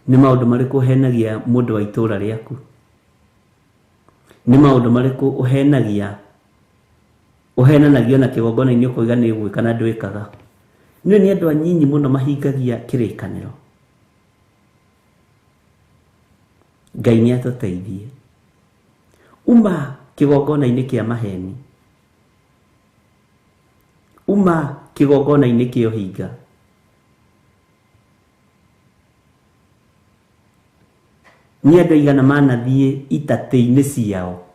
Nĩ maũndũ marĩkũ ũhenagia mũndũ wa itũũra rĩaku? Nĩ maũndũ marĩkũ ũhenanagio na kĩgongona-inĩ ũkoiga nĩ gwĩka na ndwĩkaga? Nĩ andũ anyinyi mũno mahingagia kĩrĩkanĩro. Ngai nĩ atũteithie. Uma kĩgongona-inĩ kĩa maheni. Uma kĩgongona-inĩ kĩa ũhinga. Nĩ andũ aigana manathiĩ itatĩ-inĩ ciao,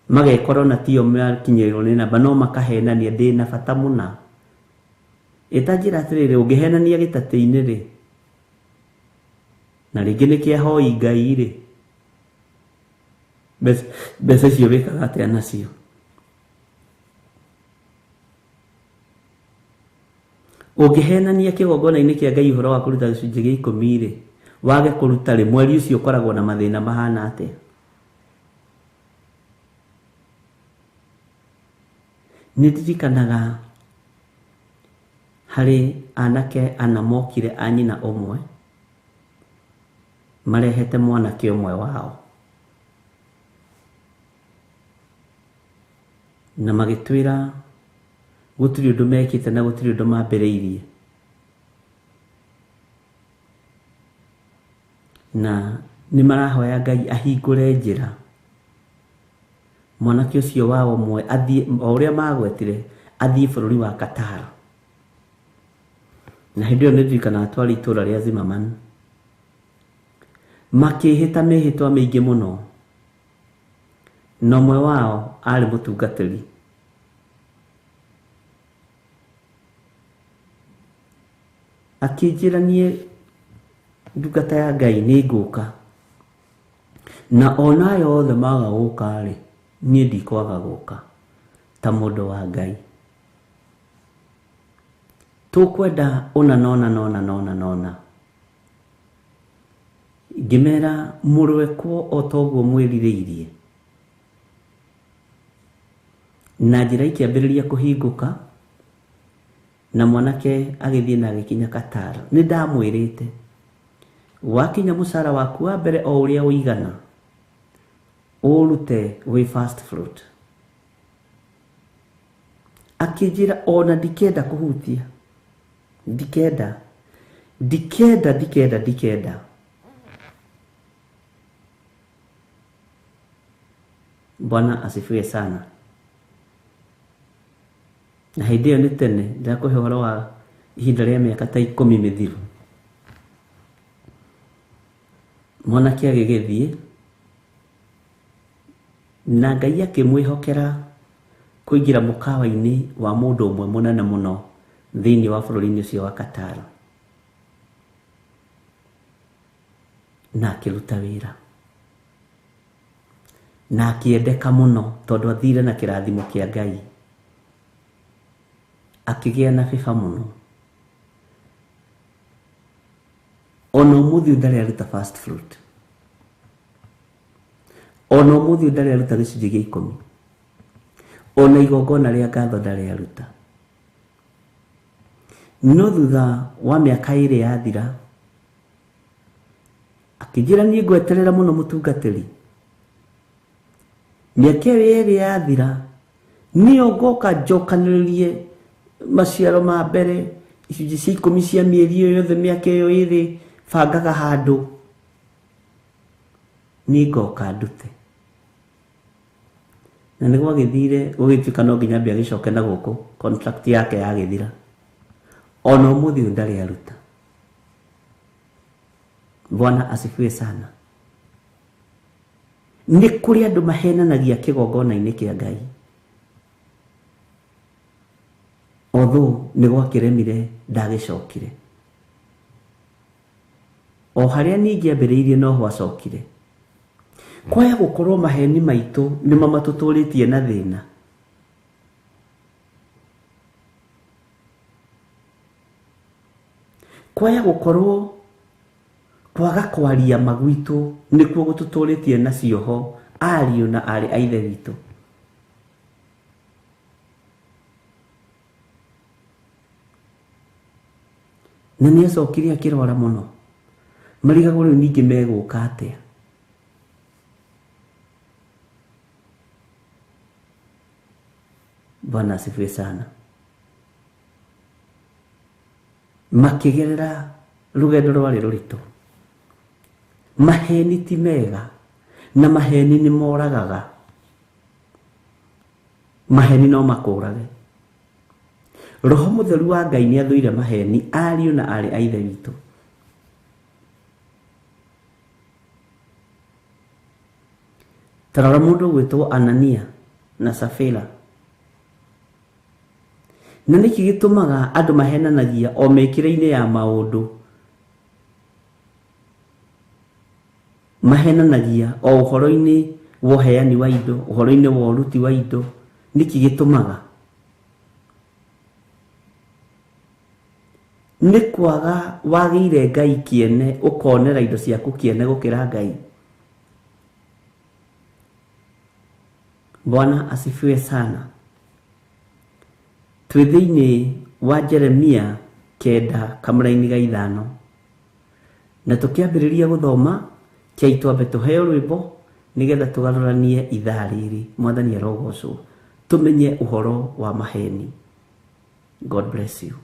magekorwo na tio makinyĩrĩrwo nĩ namba, no makahenania ndĩna bata mũna. Ĩtanjĩra atĩrĩrĩ, ũngĩhenania gĩtatĩ-inĩ rĩ, na rĩngĩ nĩ kĩahoi Ngai rĩ, mbeca icio wĩkaga atĩa nacio? Ũngĩhenania kĩgongona-inĩ kĩa Ngai ũhoro wa kũruta gĩcunjĩ gĩa 10 rĩ, wage kũruta rĩ, mweri ũcio ũkoragwo na mathĩna mahana atĩa? Nĩ ndirikanaga harĩ anake ana mokire a nyina ũmwe, marehete mwanake ũmwe wao, na magĩtwĩra gũtirĩ ũndũ mekĩte na gũtirĩ ũndũ mambĩrĩirie, na nĩ marahoya Ngai ahingũre njĩra mwanake ũcio wao ũmwe athiĩ o ũrĩa magwetire, athiĩ bũrũri wa Qatar. Na hĩndĩ ĩyo nĩ ndirikanaga twarĩ itũũra rĩa Zimmerman, makĩhĩta mĩhĩtwa mĩingĩ mũno, na ũmwe wao arĩ mũtungatĩri. akĩnjĩra niĩ ndungata ya Ngai nĩ ngũka, na ona yothe maga gũka rĩ, niĩ ndikwaga gũka ta mũndũ wa Ngai. Tũkwenda ona nona ngĩmera mũrwekwo o toguo mwĩrirĩirie, na njĩra ikĩambĩrĩria kũhingũka, na mwanake agĩthiĩ na agĩkinya Katara. Nĩ ndamwĩrĩte wakinya mũcara waku wa mbere o ũrĩa ũigana ũrute wĩ first fruit. Akĩnjĩra ona ndikenda kũhutia, ndikenda. Bwana asifiwe sana. Na hĩndĩ ĩyo nĩ tene, ndakũhe ũhoro wa ihinda rĩa mĩaka ta 10 mĩthiru. Mwanake agĩgĩthiĩ na Ngai akĩmwĩhokera kũingĩra mũkawa-inĩ wa mũndũ ũmwe mũnene mũno thĩinĩ wa bũrũri-inĩ ũcio wa Katara, na akĩruta wĩra na akĩendeka mũno tondũ athire na kĩrathimo kĩa Ngai, akĩgĩa na bĩba mũno. Ona ũmũthĩ ndarĩ aruta first fruit, ona ũmũthĩ ndarĩ aruta gĩcunjĩ gĩa 10, ona igongona rĩa ngatho ndarĩ aruta. No thutha wa mĩaka 2 yathira, akĩnjĩra niĩ ngweterera mũno mũtungatĩri. Mĩaka 2 yathira, niĩ ngoka njokanĩrĩrie maciaro ma mbere, icunjĩ cia 10 cia mĩeri ĩyo yothe mĩaka ĩyo 2 bangaga handũ, niĩ ngoka ndute. Na nĩ gwagĩthire gũgĩtuĩka no nginya ambia gĩcoke na gũkũ, contract yake yagĩthira. Ona ũmũthĩ ndarĩ aruta. Bwana asifiwe sana. Nĩ kũrĩ andũ mahenanagia kĩgongona-inĩ kĩa Ngai, although nĩ gwakĩremire ndagĩcokire. O harĩa ningĩ ambĩrĩirie no ho acokire. Kwaya gũkorwo maheni maitũ nĩmo matũtũrĩtie na thĩna. Kwaya gũkorwo kwaga kwaria magwitũ nĩkuo gũtũtũrĩtie na cioho ariũ na arĩ a ithe witũ. Na nĩ acokire akĩrora mũno, marigagwo rĩu ningĩ megũka atĩa. Bwana asifiwe sana. Makĩgerera rũgendo rwarĩ rũritũ. Maheni ti mega, na maheni nĩ moragaga. Maheni no makũrage. Roho Mũtheru wa Ngai nĩ athũire maheni ariũ na arĩ a ithe witũ. Tarora mũndũ gwĩtwo Anania na Safira. Na nĩkĩ gĩtũmaga andũ mahenanagia o mekĩre-inĩ ya maũndũ? Mahenanagia o ũhoro-inĩ wa ũheani wa indo, ũhoro-inĩ wa ũruti wa indo. Nĩkĩ gĩtũmaga? Nĩ kwaga wagĩire Ngai kĩene, ũkonera indo ciaku kĩene gũkĩra Ngai. Bwana asifiwe sana. Twĩ thĩinĩ wa Jeremia 9 kamũra-inĩ ga 5, na tũkĩambĩrĩria gũthoma kĩai twambe tũheo rwĩmbo nĩgetha tũgarũranie ithaa rĩrĩ. Mwathani arogocwo, tũmenye ũhoro wa maheni. God bless you.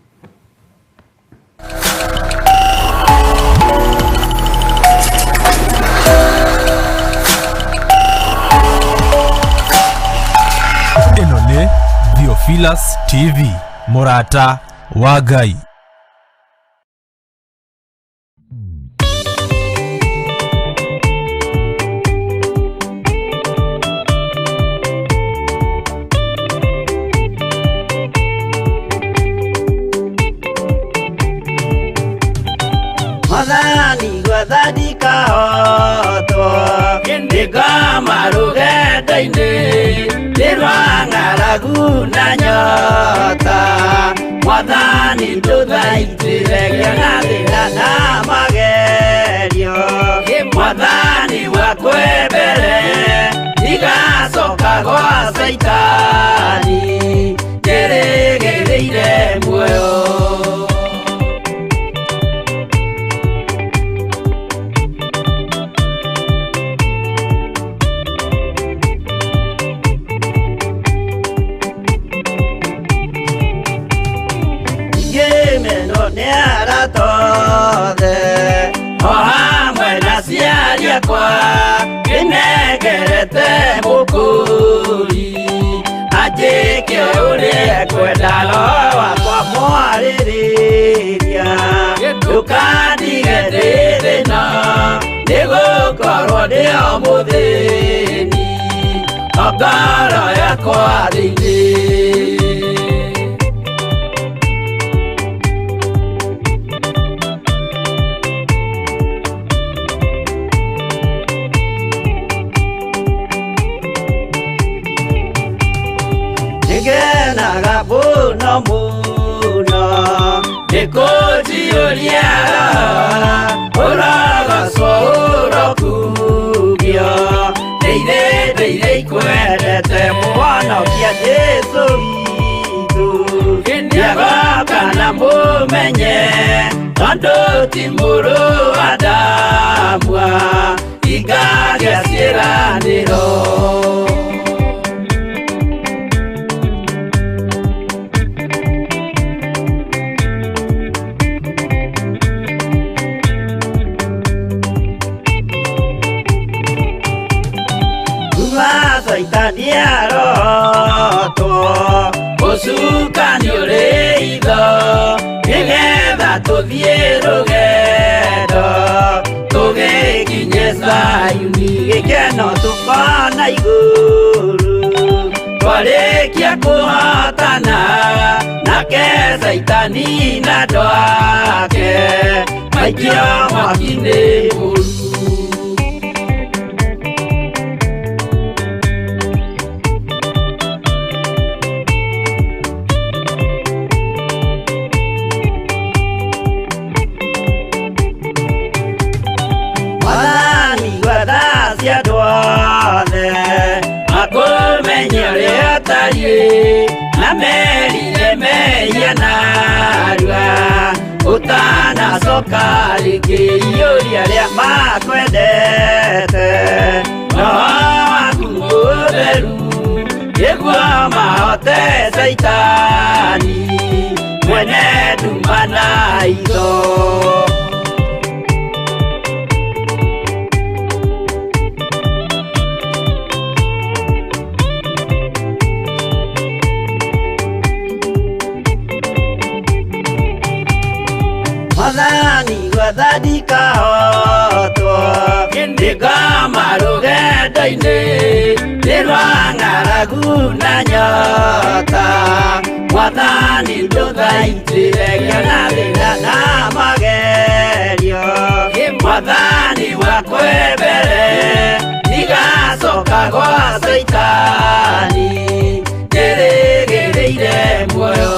Ĩno nĩ Theophilus TV, mũrata wa Ngai. Mwathani gwathani kahotwo ndikama rugendo-inĩ nĩrwa ng'aragu na nyota. Mwathani tũthaitĩre na thĩna na magerio. Mwathani wakwe mbere igacoka gwa Saitani ngĩrĩgĩrĩire muoyo. O hamwe na ciari akwa nĩnengerete mũkũri anjĩke ũrĩa kwenda roho wakwa mwarĩrĩria. Ndũkandige ndĩ thĩna nĩgũkorwo ndĩo mũthĩni o ngoro yakwa thĩinĩ. Ngenaga mũno mũno ndĩkũnjiũria ũrogocwo ũrokugio. Ndeithĩ ikwendete mũhonokia Jesũ witũ. Nĩagoka na mũmenye tondũ ti mũrũ wa ndamwa ingagĩa ciĩranĩro. Saitani arotwo mũcukani ũrĩ itho nĩgetha tũthiĩ rũgendo tũgĩkinye Zayuni gĩkeno tũkona igũrũ. Twarĩkia kũhotana nake Saitani na andũ ake maikio mwaki-inĩ mũru. Na merire meia narua utanacoka rĩngĩ iũria rĩa makwendete. Roho waku mũtheru nĩguo mahote Saitani mwene nduma na itho. Mwathani gwathani kahotwo ndikama rũgendo-inĩ nĩrwa ng'aragu na nyota. Mwathani tũthaitĩre na thĩna na magerio. Mwathani wakwe mbere igacoka gwa Saitani ngĩrĩgĩrĩire muoyo.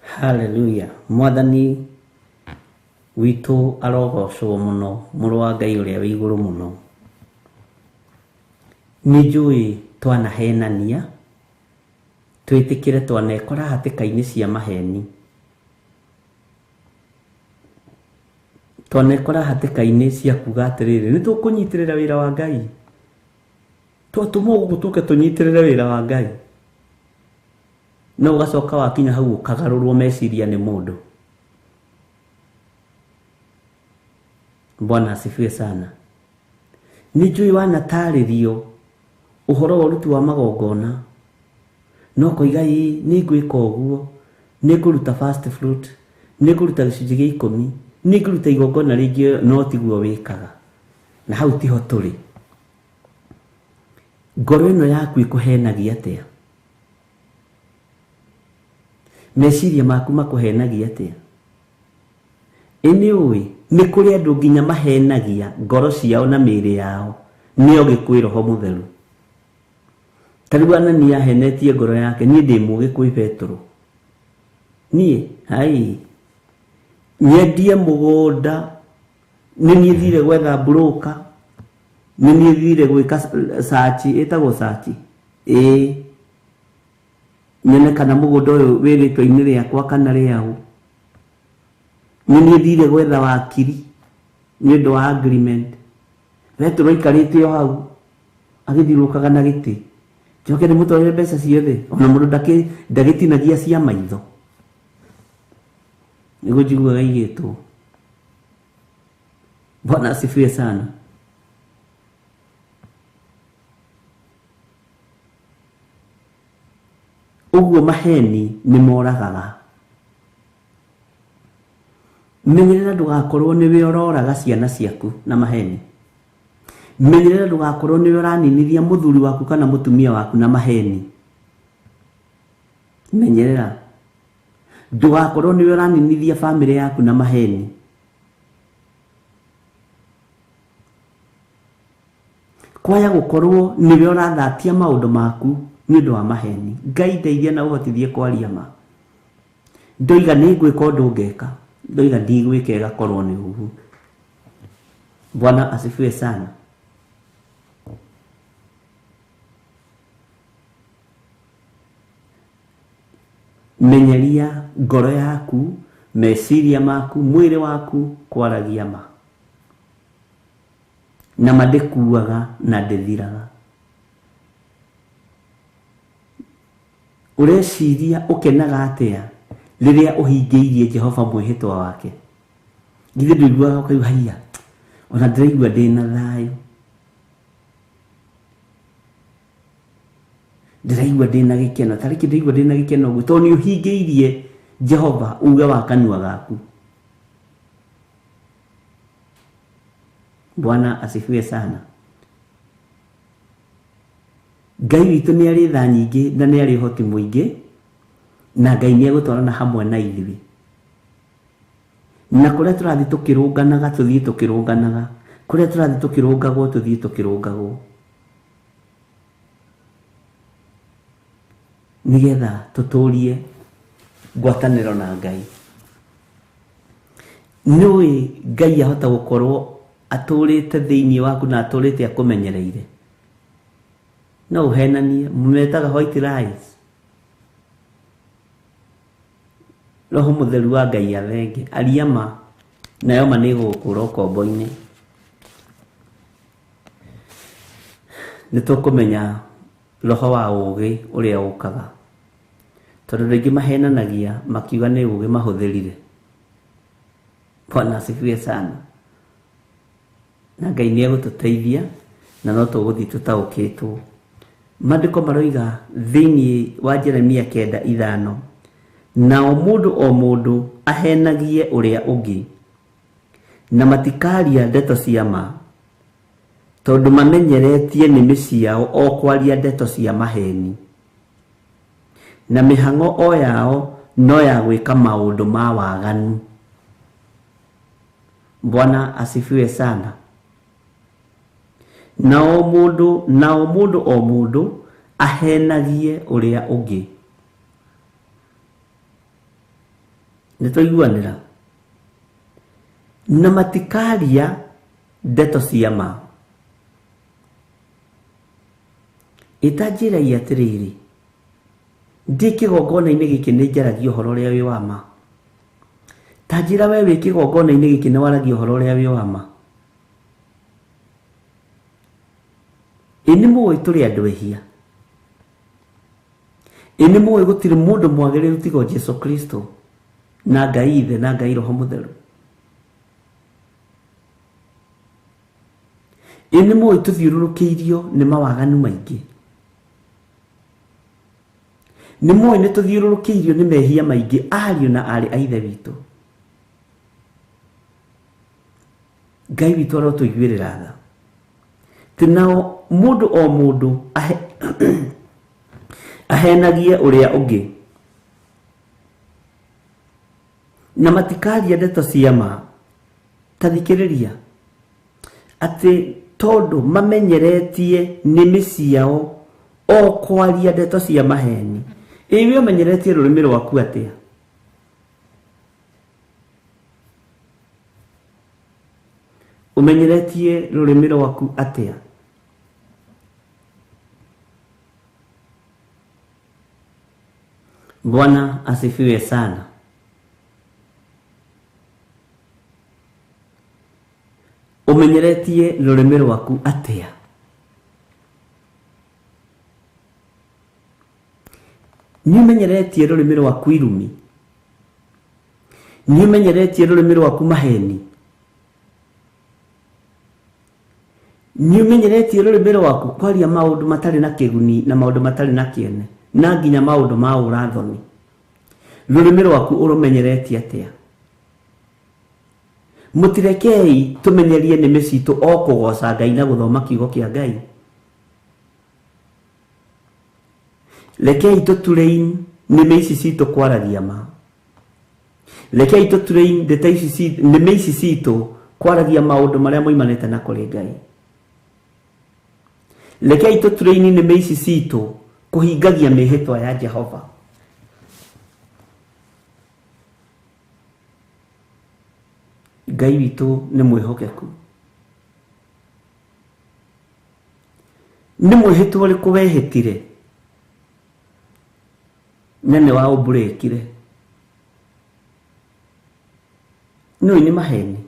Hallelujah. Mwathani witũ arogocwo mũno, mũrũ wa Ngai ũrĩa wĩ igũrũ mũno. Nĩ njũĩ twanahenania twĩtĩkĩre twanekora hatĩka-inĩ cia maheni. Twanekora hatĩka-inĩ cia kuga atĩrĩrĩ nĩ tũkũnyitĩrĩra wĩra wa Ngai. Twatũmwo gũkũ tũke tũnyitĩrĩre wĩra wa Ngai. No ũgacoka wakinya hau ũkagarũrwo meciria nĩ mũndũ. Bwana asifiwe sana. Nĩ njũĩ wanatarĩrio ũhoro wa ũruti wa magongona. No koiga nĩ ngwĩka ũguo, nĩ ngũruta first fruit, nĩngũruta gĩcunjĩ gĩa 10, nĩngũruta igongona rĩngĩ, no tiguo wĩkaga. Na hau tiho tũrĩ. Ngoro ĩno yaku ĩkũhenagia atĩa? Meciria maku makũhenagia atĩa? Ĩnĩ ũĩ nĩ kũrĩ andũ nginya mahenagia ngoro ciao na mĩĩrĩ yao nĩo gĩkũĩ Roho Mũtheru. Tarĩu Anania ahenetie ngoro yake, niĩ ndĩ mũũgĩ kwĩ Petro. Niĩ nyendie mũgũnda, nĩ niĩ thire gwetha broker, nĩ niĩ thire gwĩka search, ĩtagwo search, nyone kana mũgũnda ũyũ wĩ rĩtwa-inĩ rĩakwa kana rĩaũ. Nĩ niĩ thire gwetha wakiri nĩ ũndũ wa agreement. Petro aikarĩte o hau agĩthiũrũrũkaga na gĩtĩ, njoke ndĩmũtwarĩre mbeca ciothe, ona mũndũ ndagĩtinagia cia maitho. Nĩguo njiguaga igĩtwo. Bwana asifiwe sana. Ũguo maheni nĩ moragaga. Menyerera ndũgakorwo nĩwe ũroraga ciana ciaku na maheni. Menyerera ndũgakorwo nĩwe ũraninithia mũthuri waku kana mũtumia waku na maheni. Menyerera ndũgakorwo nĩwe ũraninithia famĩlĩ yaku na maheni. Kwaya gũkorwo nĩwe ũrathatia maũndũ maku nĩ ũndũ wa maheni. Ngai ndeithia na ũhotithie kwaria ma. Ndoiga nĩ ngwĩka ũndũ ngeka, ndoiga ndigwĩka ĩgakorwo nĩ ũguo. Bwana asifiwe sana. Menyeria ngoro yaku, meciria maku, mwĩrĩ waku kwaragia ma. Na mandĩkuaga na ndĩthiraga. Ũreciria ũkenaga atĩa rĩrĩa ũhingĩirie Jehova mwĩhĩtwa wake? Githĩ ndũiguaga ũkaigua haiya, ona ndĩraigua ndĩna thayũ, ndĩraigua ndĩna gĩkeno. Tarĩki ndĩraigua ndĩna gĩkeno ũguo tondũ nĩ ũhingĩirie Jehova uge wa kanua gaku. Bwana asifiwe sana. Ngai witũ nĩ arĩ tha nyingĩ na nĩ arĩ ũhoti mũingĩ, na Ngai nĩ egũtwarana hamwe na ithuĩ. Na kũrĩa tũrathiĩ tũkĩrũnganaga tũthiĩ tũkĩrũnganaga, kũrĩa tũrathiĩ tũkĩrũngagwo tũthiĩ tũkĩrũngagwo, nĩgetha tũtũrie ngwatanĩro na Ngai. Nĩũĩ Ngai ahota gũkorwo atũrĩte thĩinĩ waku na atũrĩte akũmenyereire. No ũhenanie, mũmetaga white lies. Roho Mũtheru wa Ngai athenge, aria ma, nayo ma nĩ gũkũra ũkombo-inĩ. Nĩ tũkũmenya roho wa ũũgĩ ũrĩa ũkaga, tondũ rĩngĩ mahenanagia makiuga nĩ ũũgĩ mahũthĩrire. Bwana asifiwe sana. Na Ngai nĩ egũtũteithia na no tũgũthiĩ tũtaũkĩtwo. Maandĩko maroiga thĩinĩ wa Jeremia 9:5, nao mũndũ o mũndũ ahenagie ũrĩa ũngĩ, na matikaria ndeto cia ma, tondũ mamenyeretie nĩmĩ ciao o kwaria ndeto cia maheni, na mĩhang'o o yao no ya gwĩka maũndũ ma waganu. Bwana asifiwe sana. Nao mũndũ o mũndũ ahenagie ũrĩa ũngĩ. Nĩtũiguanĩra. Na matikaria ndeto cia ma. Itanjĩragia atĩrĩrĩ, ndĩ kĩgongona-inĩ gĩkĩ nĩ njaragia ũhoro ũrĩa wĩ wa ma. Ta njĩra we wĩ kĩgongona-inĩ gĩkĩ nĩ waragia ũhoro ũrĩa wĩ wa ma. Nĩ mũĩ tũrĩ andũ ehia. Nĩ mũĩ gũtirĩ mũndũ mwagĩrĩru tiga Jesũ Kristo na Ngai Ithe na Ngai Roho Mũtheru. Nĩ mũĩ tũthiũrũrũkĩirio nĩ mawaganu maingĩ. Nĩ mũĩ nĩ tũthiũrũrũkĩirio nĩ mehia maingĩ ariũ na arĩ a Ithe witũ. Ngai witũ arotũiguĩrĩra tha. Tinao mũndũ o mũndũ ahenagie ũrĩa ũngĩ, na matikaria ndeto cia ma. Ta thikĩrĩria atĩ tondũ mamenyeretie nĩmĩ ciao o kwaria ndeto cia maheni. Ĩwe ũmenyeretie rũrĩmĩ rwaku atĩa? Umenyeretie rũrĩmĩ rwaku atĩa? Bwana asifiwe sana. Umenyeretie rũrĩmĩ rwaku atĩa? Nĩ umenyeretie rũrĩmĩ rwaku irumi? Nĩ umenyeretie rũrĩmĩ rwaku maheni? Nĩ umenyeretie rũrĩmĩ rwaku kwaria maũndũ matarĩ na kĩguni na maũndũ matarĩ na kĩene na nginya maũndũ ma ũrathoni? Rũrĩmĩ rwaku ũrũmenyeretie atĩa? Mũtirekei tũmenyerie nĩmĩ citũ o kũgoca Ngai na gũthoma kiugo kĩa Ngai. Rekei tũturei nĩmĩ ici citũ kwaragia ma. Rekei tũturei nĩmĩ ici citũ kwaragia maũndũ marĩa moimanĩte na kũrĩ Ngai. Rekei tũturei nĩmĩ ici citũ kũhingagia mĩhĩtwa ya Jehova. Ngai witũ nĩ mwĩhokeku. Nĩ mwĩhĩtwa ũrĩkũ wehĩtire na nĩ wa ũmbũrĩkire? Nũĩ nĩ maheni.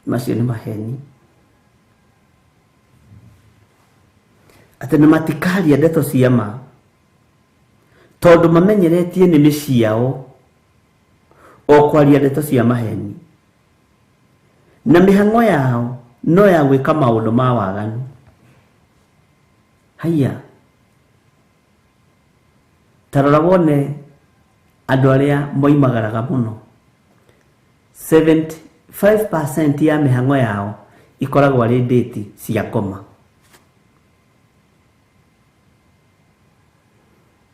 Macio nĩ maheni. Atĩ nĩ matikaria ndeto cia ma tondũ mamenyeretie nĩmĩ ciao o kwaria ndeto cia maheni, na mĩhang'o yao no ya gwĩka maũndũ ma waganu. Haiya, tarora wone andũ arĩa moimagaraga mũno, 75% ya mĩhang'o yao ikoragwo arĩ ndĩti cia ngoma.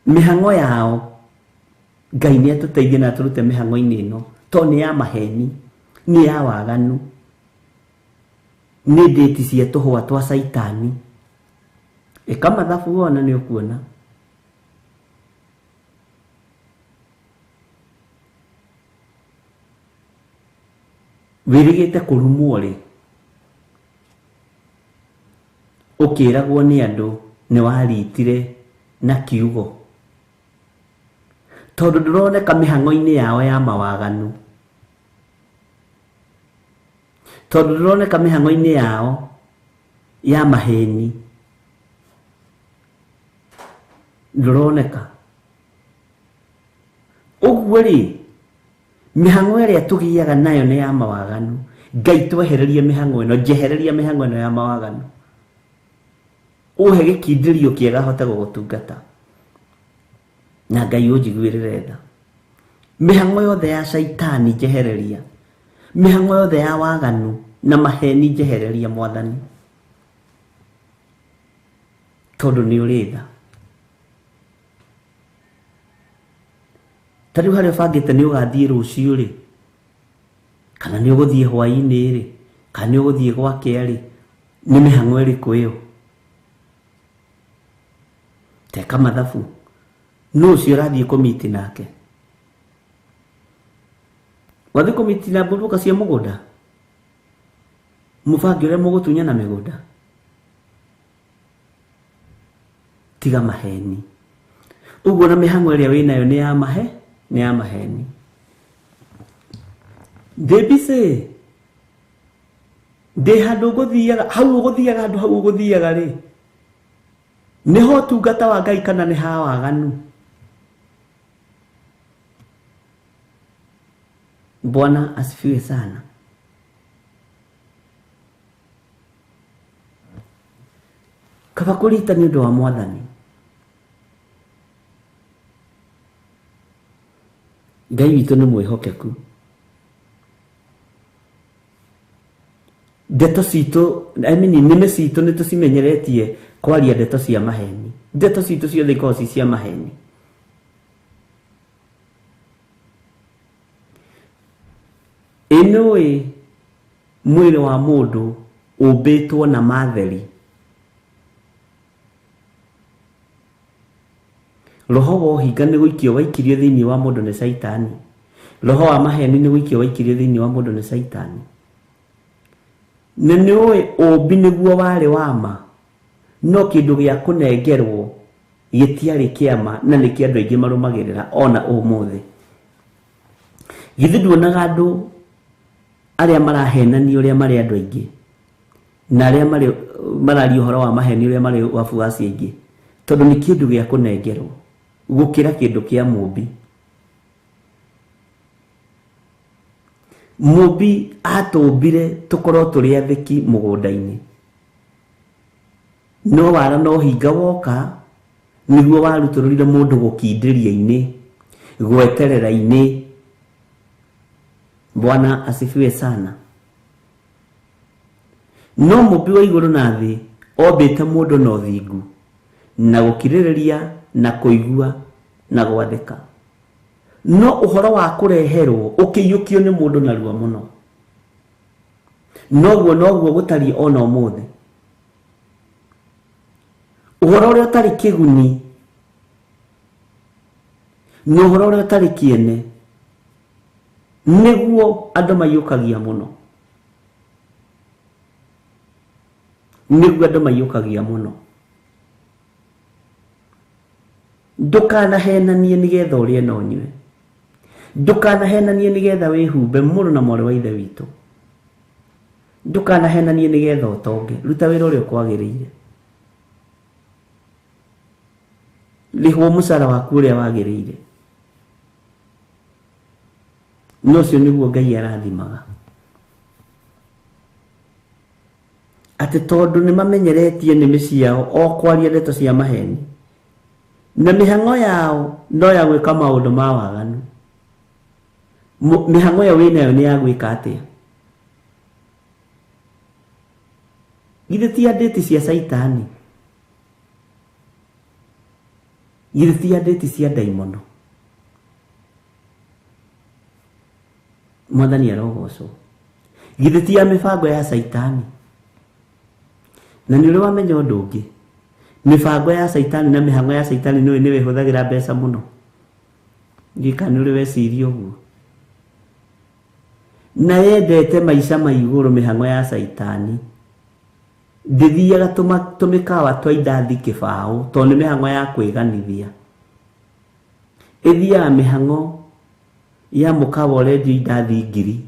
Mĩhang'o yao Ngai nĩ atũteithie na atũrute mĩhang'o-inĩ ĩno to nĩ ya maheni, nĩ ya waganu, nĩ ndĩti cia tũhũa twa Saitani. Ĩka mathabu wona nĩ ũkuona. Wĩrĩgĩte kũrumwo rĩ, ũkĩragwo nĩ andũ nĩ waritire na kiugo, tondũ ndũroneka mĩhang'o-inĩ yao ya mawaganu, tondũ ndũroneka mĩhang'o-inĩ yao ya maheni, ndũroneka. Ũguo rĩ, mĩhang'o ĩrĩa tũgiaga nayo nĩ ya mawaganu. Ngai twehererie mĩhang'o ĩno, njehereria mĩhang'o ĩno ya mawaganu. Ũhe gĩkindĩrio kĩega hote gũgũtungata, na Ngai ũnjiguĩrĩre tha. Mĩhang'o yothe ya Saitani njehereria, mĩhang'o yothe ya waganu na maheni njehereria Mwathani, tondũ nĩ ũrĩ tha. Ta rĩu harĩa ũbangĩte nĩ ũgathiĩ rũciũ rĩ, kana nĩ ũgũthiĩ hwaĩ-inĩ rĩ, kana nĩ ũgũthiĩ gwake rĩ, nĩ mĩhang'o ĩrĩkũ ĩyo? Teka mathabu. Nũ ũcio ũrathiĩ kũmiti nake? Wathiĩ kũmiti na mbũrũka cia mũgũnda? Mũbange ũrĩa mũgũtunya na mĩgũnda? Tiga maheni. Ũguo na mĩhang'o ĩrĩa wĩnayo nĩ ya mahe, nĩ ya maheni. Ndĩmbice ndĩ handũ ũgũthiaga, hau ũgũthiaga, handũ hau ũgũthiaga rĩ, nĩho ũtungata wa Ngai kana nĩ ha waganu? Bwana asifiwe sana. Kaba kũrita nĩ ũndũ wa Mwathani. Ngai witũ nĩ mwĩhokeku. ndeto citũ nĩme citũ nĩtũcimenyeretie kwaria ndeto cia maheni. Ndeto citũ ciothe ikoragwo ci cia maheni. Ĩnũĩ mwĩrĩ wa mũndũ ũmbĩtwo na matheri. Roho wa ũhinga nĩ gũikio waikirio thĩinĩ wa mũndũ nĩ Saitani. Roho wa maheni nĩ gũikio waikirio thĩinĩ wa mũndũ nĩ Saitani. Na nĩũĩ ũmbi nĩguo warĩ wa ma, no kĩndũ gĩa kũnengerwo gĩtiarĩ kĩama, na nĩkĩo andũ aingĩ marũmagĩrĩra ona ũmũthĩ. Githĩ nduonaga andũ arĩa marahenania ũrĩa marĩ andũ aingĩ, na arĩa mararia ũhoro wa maheni ũrĩa marĩ wafuasi aingĩ, tondũ nĩ kĩndũ gĩa kũnengerwo gũkĩra kĩndũ kĩa mũmbi. Mũmbi atũmbire tũkorwo tũrĩ athĩki mũgũnda-inĩ, no wara no hinga woka nĩguo warutũrũrire mũndũ gũkindĩria-inĩ, gweterera-inĩ. Bwana asifiwe sana. No mũmbi wa igũrũ na thĩ ombĩte mũndũ na ũthingu na gũkirĩrĩria na kũigua na gwathĩka. No ũhoro wa kũreherwo ũkĩiyũkio nĩ mũndũ narua mũno, noguo gũtariĩ ona ũmũthĩ. Ũhoro ũrĩa ũtarĩ kĩguni na ũhoro ũrĩa ũtarĩ kĩene nĩguo andũ maiyũkagia mũno. Nĩguo andũ maiyũkagia mũno. Ndũkanahenanie nĩgetha ũrĩe na ũnyue. Ndũkanahenanie nĩgetha wĩhumbe mũrũ na mwarĩ wa ithe witũ. Ndũkanahenanie nĩgetha ũtonge. Ruta wĩra ũrĩa ũkwagĩrĩire. Rĩhwo mũcara waku ũrĩa wagĩrĩire. No ũcio nĩguo Ngai arathimaga. Atĩ tondũ nĩmamenyeretie nĩmĩ ciao o kwaria ndeto cia maheni, na mĩhang'o yao no ya gwĩka maũndũ ma waganu. Mĩhang'o yao wĩnayo nĩ ya gwĩka atĩa? Githĩ ti ndĩti cia Saitani? Githĩ ti ndĩti cia ndaimono? Mwathani arogocwo. Githĩ ti mĩbango ya Saitani? Na nĩ ũrĩ wamenya ũndũ ũngĩ, mĩbango ya Saitani na mĩhang'o ya Saitani nĩwe ĩhũthagĩra mbeca mũno. Ngĩka nĩ ũrĩ weciria ũguo. Na yendete maica ma igũrũ mĩhang'o ya Saitani. Ndĩthiaga tũmĩkawa twa indathi kĩbaũ, tondũ nĩ mĩhang'o ya kwĩganithia. Ĩthiaga mĩhang'o ya mũkawa ũrendio indathi 1000.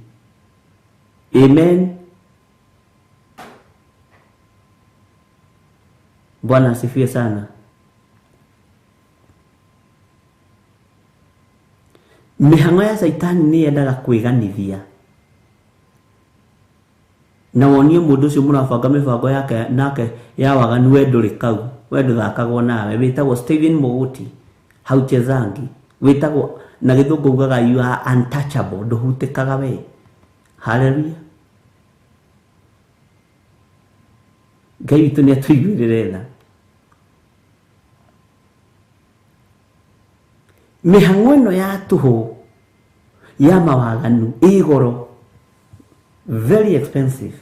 Amen. Bwana asifiwe sana. Mĩhang'o ya Saitani nĩ yendaga kwĩganithia. Na wonio mũndũ ũcio mũrabanga mĩbango yake nake ya waganu we ndũrĩ kau, we ndũthakagwo nawe. Wĩtagwo Stephen Mũgũti Hauchezangi. Wĩtagwo na gĩthũngũ ugaga you are untouchable, ndũhutĩkaga we. Hallelujah. Ngai witũ nĩ atũiguĩrĩre tha. Mĩhang'o ĩno ya tũhũ ya mawaganu ĩ goro, very expensive.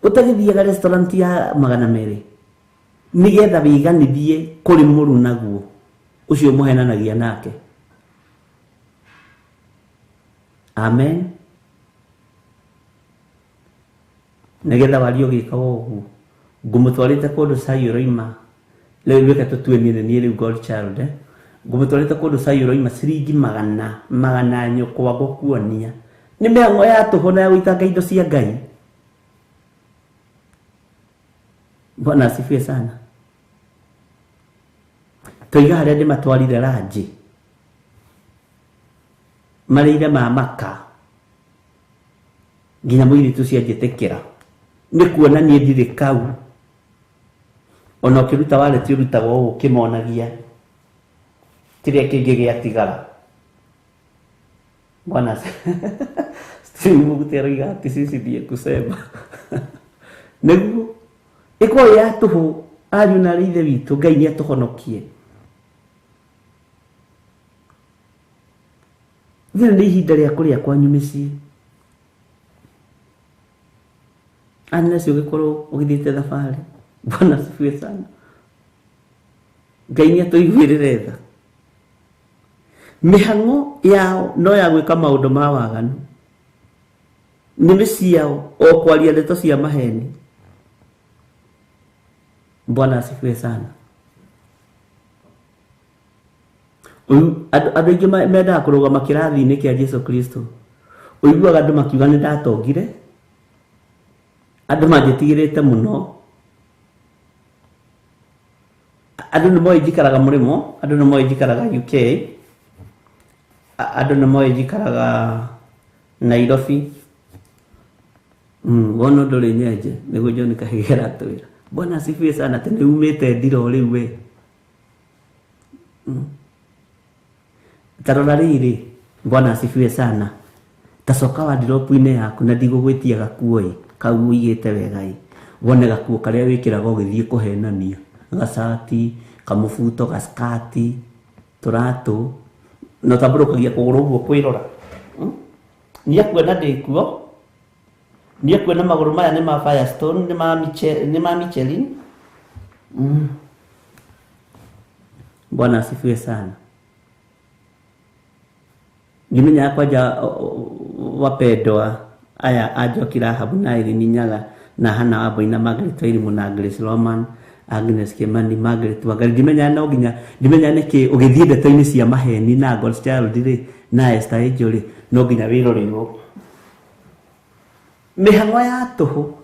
Ũtagĩthiaga restaurant ya 200 nĩgetha wĩiganithie kũrĩ mũru naguo ũcio mũhenanagia nake. Amen. Nĩgetha wario gĩka ũguo ngũmũtwarĩte kũndũ Sayũroima. Rĩu reke tũtue niĩ rĩu Godchild, ngũmũtwarĩte kũndũ Sayũroima ciringi 100 nyũkwa gũkuonia. Nĩ mĩhang'o ya tũhũ na ya gũitanga indo cia Ngai. Bwana asifiwe sana. Tũiga harĩa ndĩmatwarire ranji marĩire ma maka nginya mũirĩtu cianjĩtĩkĩra, nĩ kuonania ndirĩ kau. Ona ũkĩruta waleti ũrutaga ũũ ũkĩmonagia kĩrĩa kĩngĩ gĩatigara. Bwana si Mungu teroiga ati sisi ndiye kusema niguo iko ya tuhu ariu na rithe witu Ngai ni atuhonokie thina ni ihinda ria kuria kwanyu micii ana cio gikorwo ugithite thabari Bwana asifiwe sana Ngai ni atuiguirire tha mihango yao no ya gwika maundu ma waganu ni miciao o kwaria ndeto cia maheni Bwana asifiwe sana andu aingi mendaga kurugama kirathi-ini kia Jesu Kristo uiguaga andu makiuga ni ndatongire andu manjitigirite muno andu ni moe njikaraga murimo andu ni moe njikaraga UK andu ni moe njikaraga Nairobi wono nduri nyenje niguo John Kahigera twira Bwana asifiwe sana tene umite ndiro riu we tarora riri Bwana asifiwe sana tacoka wa ndiropu-ini yaku na ndigugwitia gakuoi kau uigite wegai wone gakuo karia wikiraga ugithie kuhenania gacati kamubuto gaskati turatu no taburukagia kuguru guo kwirora ni akwena ndikuo ni akwena maguru maya ni ma Firestone ni ma Michelin Bwana asifiwe sana Gimenya kwaja wapendwa aya ajokira Rahabu na Irene Nyaga na Hana Waboina Margaret Wairimu na Grace Roman Agnes Kimani Margaret Wangari gimenya no ginya gimenya niki ugithie ndeto-ini cia maheni na God's Child ri na Esther Ejuri no ginya wirorirwo mihango ya tuhu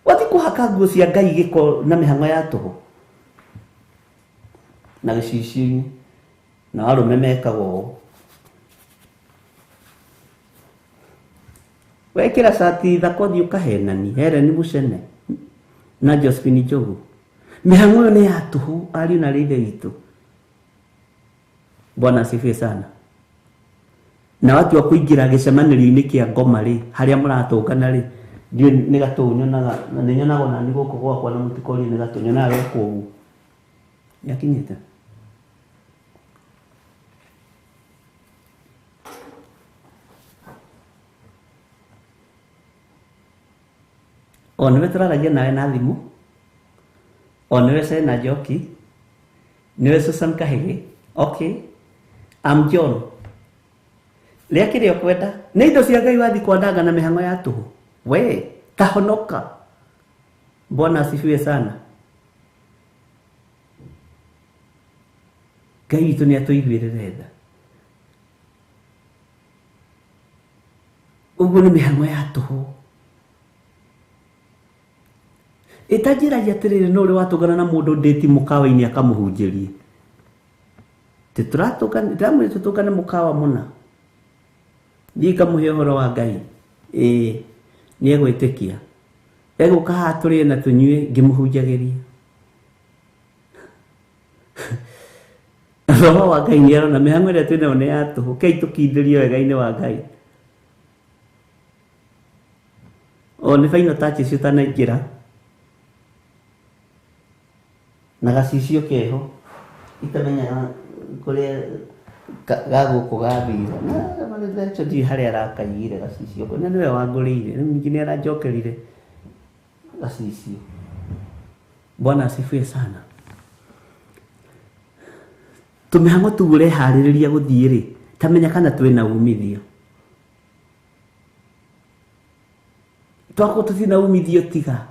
wati kuhaka nguo cia Ngai giko na mihango ya tuhu na gicici na arume mekagwo wekira sati thakothi ukahenani Helen Mucene na Josephine Njogu mihango ni ya tuhu ari na rithe witu Bwana asifiwe sana na watu wa kuingira gicemaniro-ini kia ngoma ri haria muratungana ri ndio ni gatunyonaga na ninyonaga na ni guku gwakwa na mutikori ni gatunyonaga guku yakinyite Onwe turaragia nawe na thimu onwe Sena Njoki niwe Susan Kahigi okay I'm John ria kirio kwenda ni indo cia Ngai wathi kwandanga na mihango ya tuhu we tahonoka Bwana asifiwe sana Ngai witu ni atuiguirire tha uguo ni mihango ya tuhu itajiragia atiriri no uri watugana na mundu ndeti mukawa-ini akamuhunjirie tituratuka ndamwe tutugane mukawa muna ndika muhe horo wa Ngai ni egwitikia eguka ha turi na tunyue ngimuhunjagiria roho wa Ngai ni arona mihango iria twina ne ya tuhu kei tukindirio wega-ini wa Ngai ni faino tachi cio tanaingira na gacicio keho itamenya kuria gaguku gathira na magithacho di haria arakaigire gacicio ko niwe wangurire ni aranjokerire gacicio Bwana asifiwe sana tumihango tugure haririria guthie ri tamenya kana twina umithio twako tuthina umithio tiga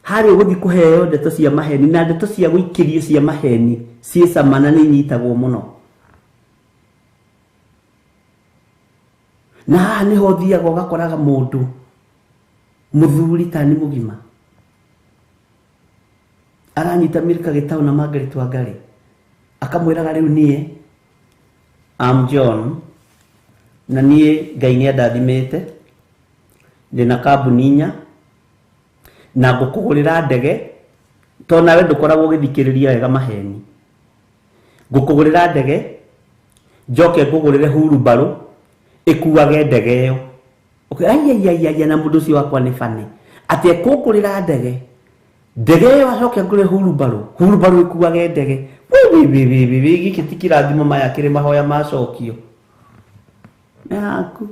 hari uguthi kuheo ndeto cia maheni na ndeto cia guikirio cia maheni cie samana ni nyitagwo muno na ni ho thiaga ugakoraga mundu muthuri tani mugima aranyita Milka Gitau na Margaret Wangari akamwiraga riu nie I'm John na nie Ngai ni andathimite ndina kambuni na ngukugurira ndege to nawe ndukoragwo githikiriria wega maheni ngukugurira ndege njoke ngugurire huru baru ikuage ndege ĩyo. Okay, ai na mũndũ ũcio wakwa nĩ bane atĩ ekũngũrĩra ndege ĩyo acoke ngũre hurubarũ ikuage ndege. Gĩkĩ ti kĩrathimo maya kĩrĩ mahoya macokio yaku.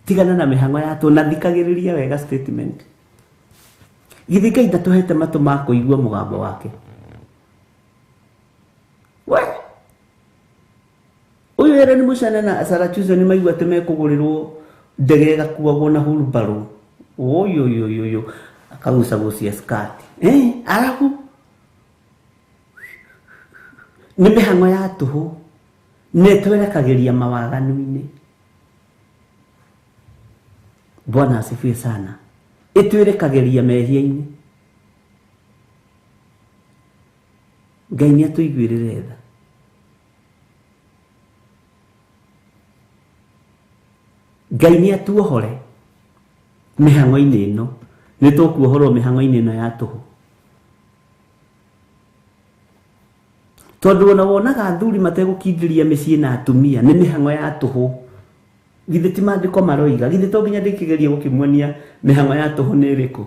Tigana na mĩhang'o ya tũ na thikagĩrĩria wega statement. Githĩ Ngai ndatũhete matũ ma kũigua mũgambo wake? We ũyũ Helen Muchene na Sarah Chuzo nĩ maigua atĩ mekũgũrĩrwo ndege ĩgakuagwo na hurubarũ. Ũyũ akagucagucia skati arabu nĩ mĩhang'o ya tũhũ nĩtwerekagĩria mawaganu-inĩ. Bwana asifiwe sana. Ĩtwerekagĩria mehia-inĩ. Ngai nĩatũiguĩrĩre tha. Ngai nĩatuohore mĩhang'o-inĩ ĩno. Nĩtũkuohorwo mĩhang'o-inĩ ĩno ya tũhũ. Tondũ ona wonaga athuri mategũkindĩria mĩciĩ na atumia nĩ mĩhang'o ya tũhũ. Githĩ ti maandĩko maroiga? Githĩ to nginya ndĩkĩgeria gũkĩmuonia mĩhang'o ya tũhũ nĩ ĩrĩkũ?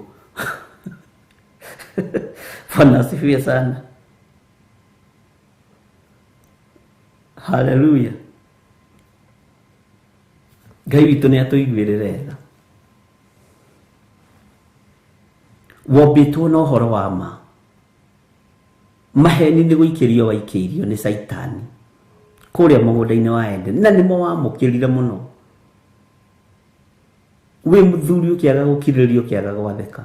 Bwana asifiwe sana. Hallelujah. Ngai witũ nĩatũiguĩrĩre tha. Wombĩtwo na ũhoro wa ma. Maheni nĩ gũikĩrio waikĩirio nĩ Saitani kũrĩa mũgũnda-inĩ wa Eden, na nĩmo wamũkĩrire mũno. Wĩ mũthuri ũkĩaga gũkirĩrĩrio, ũkĩaga gwathĩka,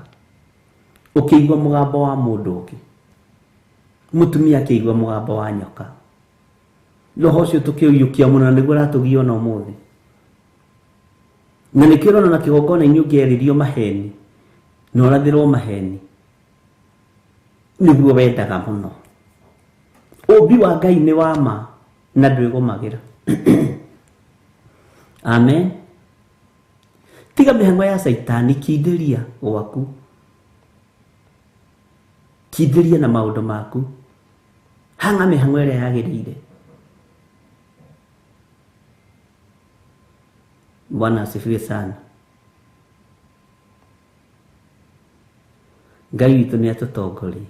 ũkĩigua mũgambo wa mũndũ ũngĩ, mũtumia akĩigua mũgambo wa nyoka. Roho ũcio tũkĩũiyũkia mũno, nĩguo aratũgia ona ũmũthĩ. Na nĩkĩo ũrona na kĩgongona-inĩ ũngĩarĩrio maheni na ũrathĩrwo maheni nĩguo wendaga mũno. Ũmbi wa Ngai nĩ wa ma na ndwĩgũmagĩra. Amen. Tiga mĩhang'o ya Saitani, kindĩria gwaku, kindĩria na maũndũ maku, hang'a mĩhang'o ĩrĩa yagĩrĩire. Bwana asifiwe sana. Ngai witũ nĩatũtongorie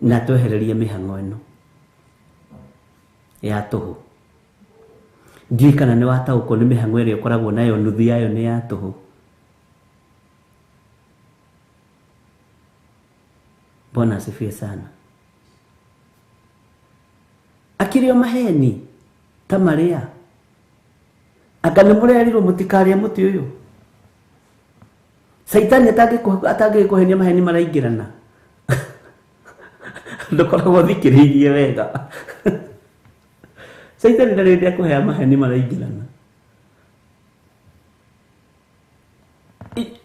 na twehererie mĩhang'o ĩno ya tũhũ. Ndiũĩ kana nĩ wataũkwo nĩ mĩhang'o ĩrĩa ũkoragwo nayo, nuthu yayo nĩ ya tũhũ. Bwana asifiwe sana. Akĩrĩ o maheni ta marĩa, anga nĩ mũrerirwo mũtikarĩe mũtĩ ũyũ? Saitani atangĩkũhenia maheni maraingĩrana. Ndũkoragwo thikĩrĩirie wega. Saitani ndarĩ hĩndĩ akũhea maheni maraingĩrana.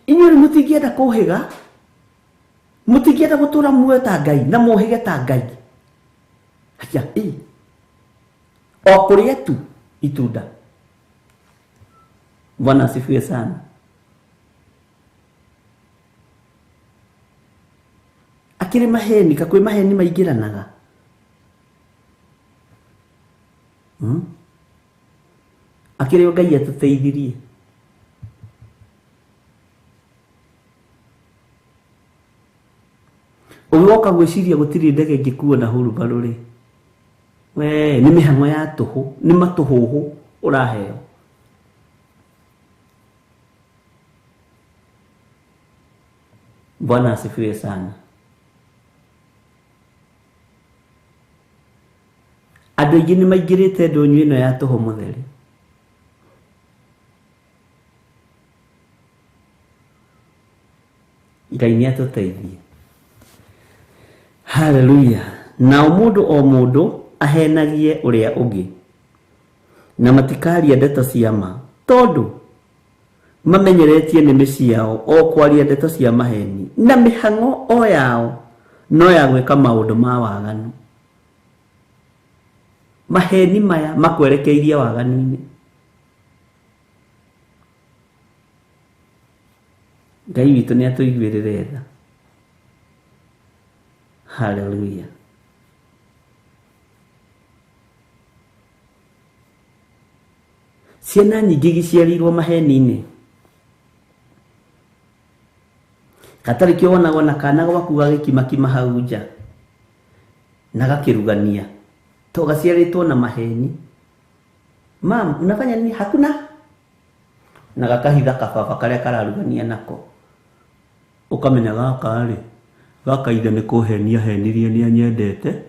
Inyuĩ mũtingĩenda kũhĩga, mũtingĩenda gũtũra muoyo ta Ngai na mũhĩge ta Ngai. Haya, o kũrĩa tu itunda. Bwana asifiwe sana. Akĩrĩ maheni, kakwĩ maheni maingĩranaga. Akĩrĩ o Ngai atũteithirie. Ũgĩoka gwĩciria gũtirĩ ndege ĩngĩkuo na hurubarũ rĩ, we nĩ mĩhang'o ya tũhũ, nĩ matũhũhũ ũraheo. Bwana asifiwe sana. Andũ aingĩ nĩ maingĩrĩte ndũnyũ ĩno ya tũhũ mũtheri. Ngai nĩatũteithie. Hallelujah. Nao mũndũ o mũndũ ahenagie ũrĩa ũngĩ, na matikaria ndeto cia ma, tondũ mamenyeretie nĩmĩ ciao o kwaria ndeto cia maheni, na mĩhang'o o yao no ya gwĩka maũndũ ma waganu. Maheni maya makwerekeirie waganu-inĩ. Ngai witũ nĩatũiguĩrĩre tha. Hallelujah. ciana nyingĩ gĩciarirwo maheni-inĩ. Gatarĩ kĩo wonagwo na kana gwaku gagĩkimakima hau nja na gakĩrugania to gaciarĩtwo na maheni. Mam, unafanya nini? Hakuna. Na gakahitha kababa karĩa kararugania nako. Ukamenya gaka-rĩ, gaka ithe nĩ kũhenia henirie nĩ anyendete,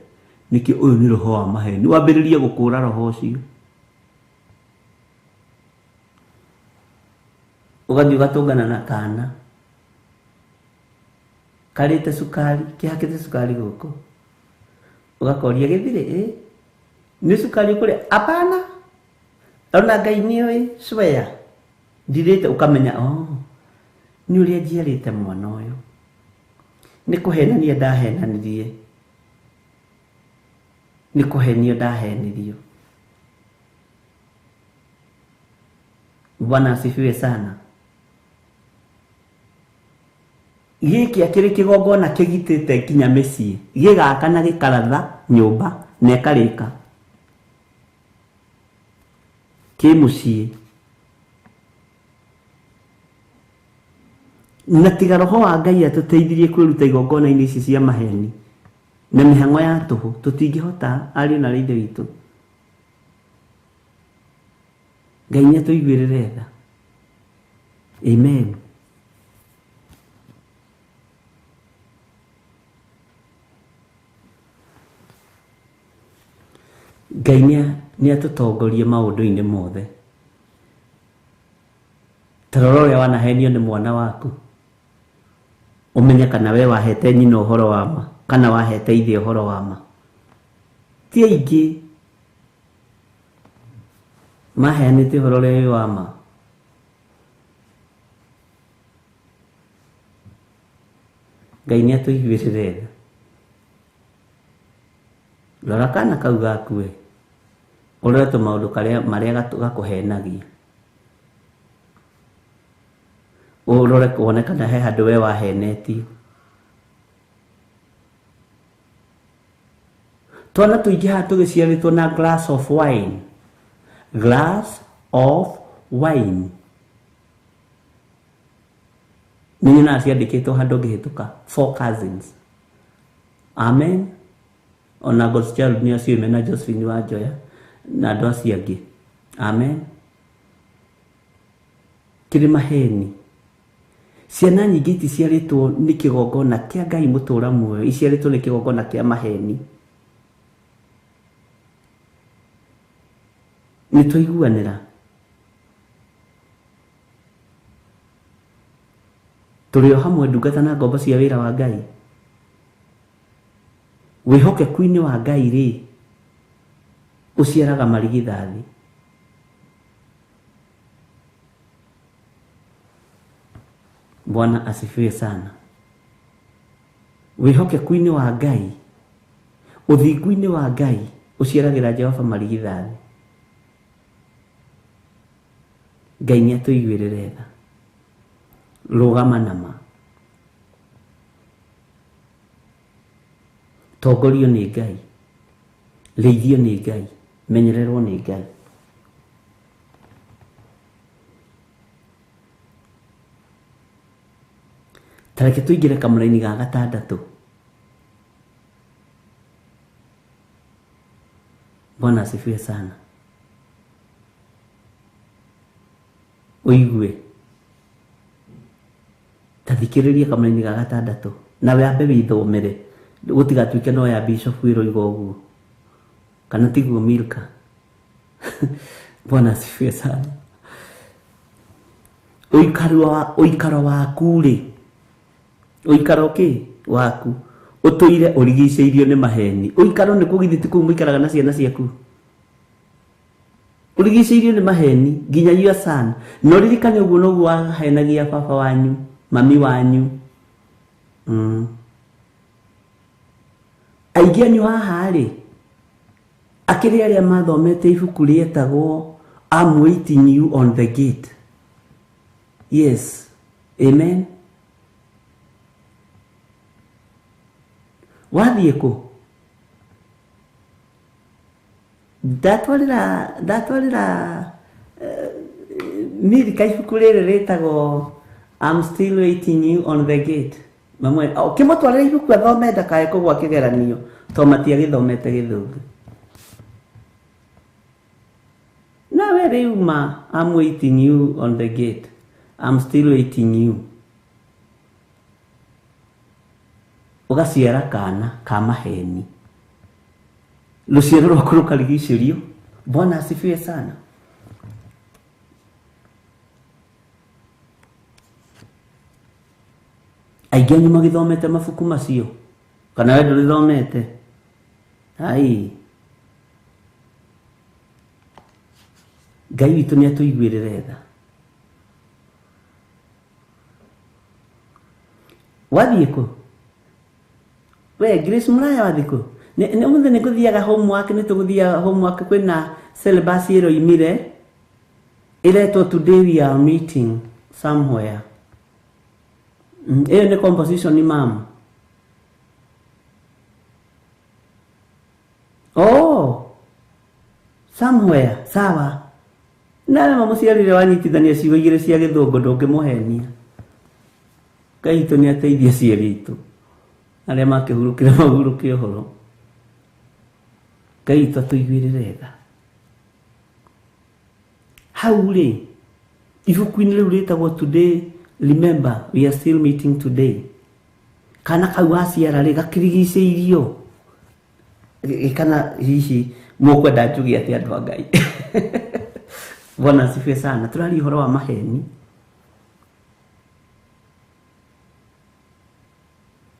nĩkĩ ũyũ nĩ roho wa maheni. Wambĩrĩrie gũkũra roho ũcio. Ũgathiĩ ũgatũngana na kana karĩte cukari, kĩhakĩte cukari gũkũ. Ũgakoria gĩthirĩ, nĩ cukari ũkũrĩa? Apana. Ona Ngai nĩoĩ, swear. Ndirĩte. Ũkamenya nĩ ũrĩa njiarĩte mwana ũyũ. Nĩ kũhenania ndahenanirie. Nĩ kũhenio ndahenirio. Bwana asifiwe sana. Gĩkĩ akĩrĩ kĩgongona kĩgitĩte nginya mĩciĩ. Gĩgaka na gĩkaratha nyũmba na ĩkarĩka. Kĩ mũciĩ. Na tiga roho wa Ngai atũteithirie kwĩruta igongona-inĩ ici cia maheni na mĩhang'o ya tũhũ, tũtingĩhota ariũ na ithe witũ. Ngai nĩatũiguĩrĩre tha. Amen. Ngai nĩatũtongorie maũndũ-inĩ mothe. Tarora ũrĩa wanahenio nĩ mwana waku. Ũmenye kana we wahete nyina ũhoro wa ma, kana wahete ithe ũhoro wa ma. Ti aingĩ maheanĩte ũhoro ũrĩa wĩ wa ma. Ngai nĩatũiguĩrĩre tha. Rora kana kau gaku we, ũrore tũmaũndũ marĩa gakũhenagia. Ũrore kuone kana he handũ we wahenetio. Twana tũingĩ haha tũgĩciarĩtwo na glass of wine. Glass of wine. Nĩ nyona ciandĩkĩtwo handũ ngĩhĩtũka. 4 cousins. Amen. Ona God's child nĩ acio mena Josephine Wanjoya na andũ acio angĩ. Amen. Kĩrĩ maheni. Ciana nyingĩ iticiarĩtwo nĩ kĩgongona kĩa Ngai mũtũra muoyo, iciarĩtwo nĩ kĩgongona kĩa maheni. Nĩtũiguanĩra. Tũrĩ o hamwe ndungata na ngombo cia wĩra wa Ngai. Wĩhokeku-inĩ wa Ngai rĩ, ũciaraga marigithathi. Bwana asifiwe sana. Wĩhokeku-inĩ wa Ngai, ũthingu-inĩ wa Ngai, ũciaragĩra Jehova marigithathi. Ngai nĩatũiguĩrĩre tha. Rũgama nama. Tongorio nĩ Ngai. Rĩithio nĩ Ngai. Menyererwo nĩ Ngai. Tareke tũingĩre kamũra-inĩ ga 6. Bwana asifiwe sana. Ũigue. Tathikĩrĩria kamũra-inĩ ga 6. Na wambe wĩthomere. Gũtigatuĩke no ya Bishop Wĩroiga ũguo. Kana tiguo Milka. Bwana asifiwe sana. Ũikaro waku rĩ. Ũikaro kĩ waku. Ũtũire ũrigicĩirio nĩ maheni. Ũikaro nĩ kũgithĩti kũu mũikaraga na ciana ciaku. Ũrigicĩirio nĩ maheni nginya your son. No ririkane ũguo noguo wahenagia baba wanyu, mami wanyu. Aingĩ anyu haha rĩ, akĩrĩ arĩa mathomete ibuku rĩetagwo I'm waiting you on the gate. Yes. Amen. Wathiĩ kũ? Ndatwarĩra Miri kaifukulere retago I'm still waiting you on the gate. Mamwe, kimotwalira ibuku athome ndakae kugwa kigeranio to matia githomete githungu. Nawe riuma I'm waiting you on the gate. I'm still waiting you. Ugaciara kana ka maheni. Luciano rwako rukarigicerio. Bwana asifiwe sana. Aingĩ anyu magithomete mabuku macio kana wewe ndũrithomete? Ai, Ngai witũ nĩ atũiguĩrĩre tha. Wathiĩ kũ? We Grace Mũraya wathiĩ kũ? Nĩ mũthenya nĩ kũthiaga homework, nĩ tũgũthiaga homework kwĩna syllabus ĩroimire iretwo today we are meeting somewhere. Hiyo ni composition ni mama. Oh, somewhere, sawa. Nawe mamuciarire wanyitithania ciugo igĩrĩ cia gĩthũngũ ndũngĩmũhenia. Ngai witũ nĩ ateithia ciĩrĩ itũ arĩa makĩhurũkĩra mahurũke ũhoro. Ngai witũ atũiguĩrĩre tha. Hau rĩ, ibuku-inĩ rĩu rĩtagwo today remember we are still meeting today. Kana kau aciara rĩ gakirigicĩirio. Kana hihi mũkwenda njuge atĩ andũ a Ngai. Bwana asifiwe sana. Tũrari ũhoro wa maheni.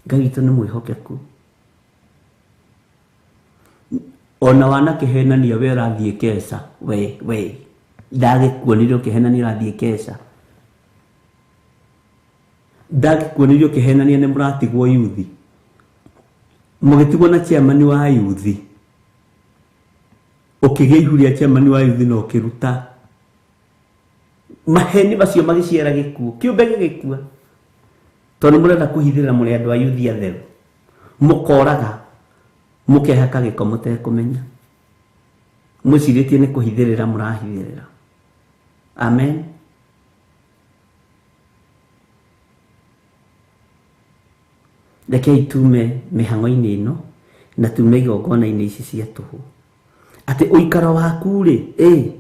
Ngai witũ nĩ mwĩhokeku. Ona wanakĩhenania we ũrathiĩ keca. We ndagĩkuonire ũkĩhenania ũrathiĩ keca. Ndagĩkuonire ũkĩhenania nĩ mũratigwo yuthi. Mũgĩtigwo na chairman wa yuthi. Ũkĩgĩa ihu rĩa chairman wa yuthi na ũkĩruta. Maheni macio magĩciara gĩkuũ. Kĩũmbe gĩgĩkua. Tondũ mũrenda kũhithĩrĩra mũrĩ andũ a yuthi atheru. Mũkoraga. Mũkehaka gĩko mũtekũmenya. Mũcirĩtie nĩ kũhithĩrĩra mũrahithĩrĩra. Amen. Rekei tume mĩhang'o-inĩ ĩno na tume igongona-inĩ ici cia tũhũ. Atĩ ũikaro waku rĩ,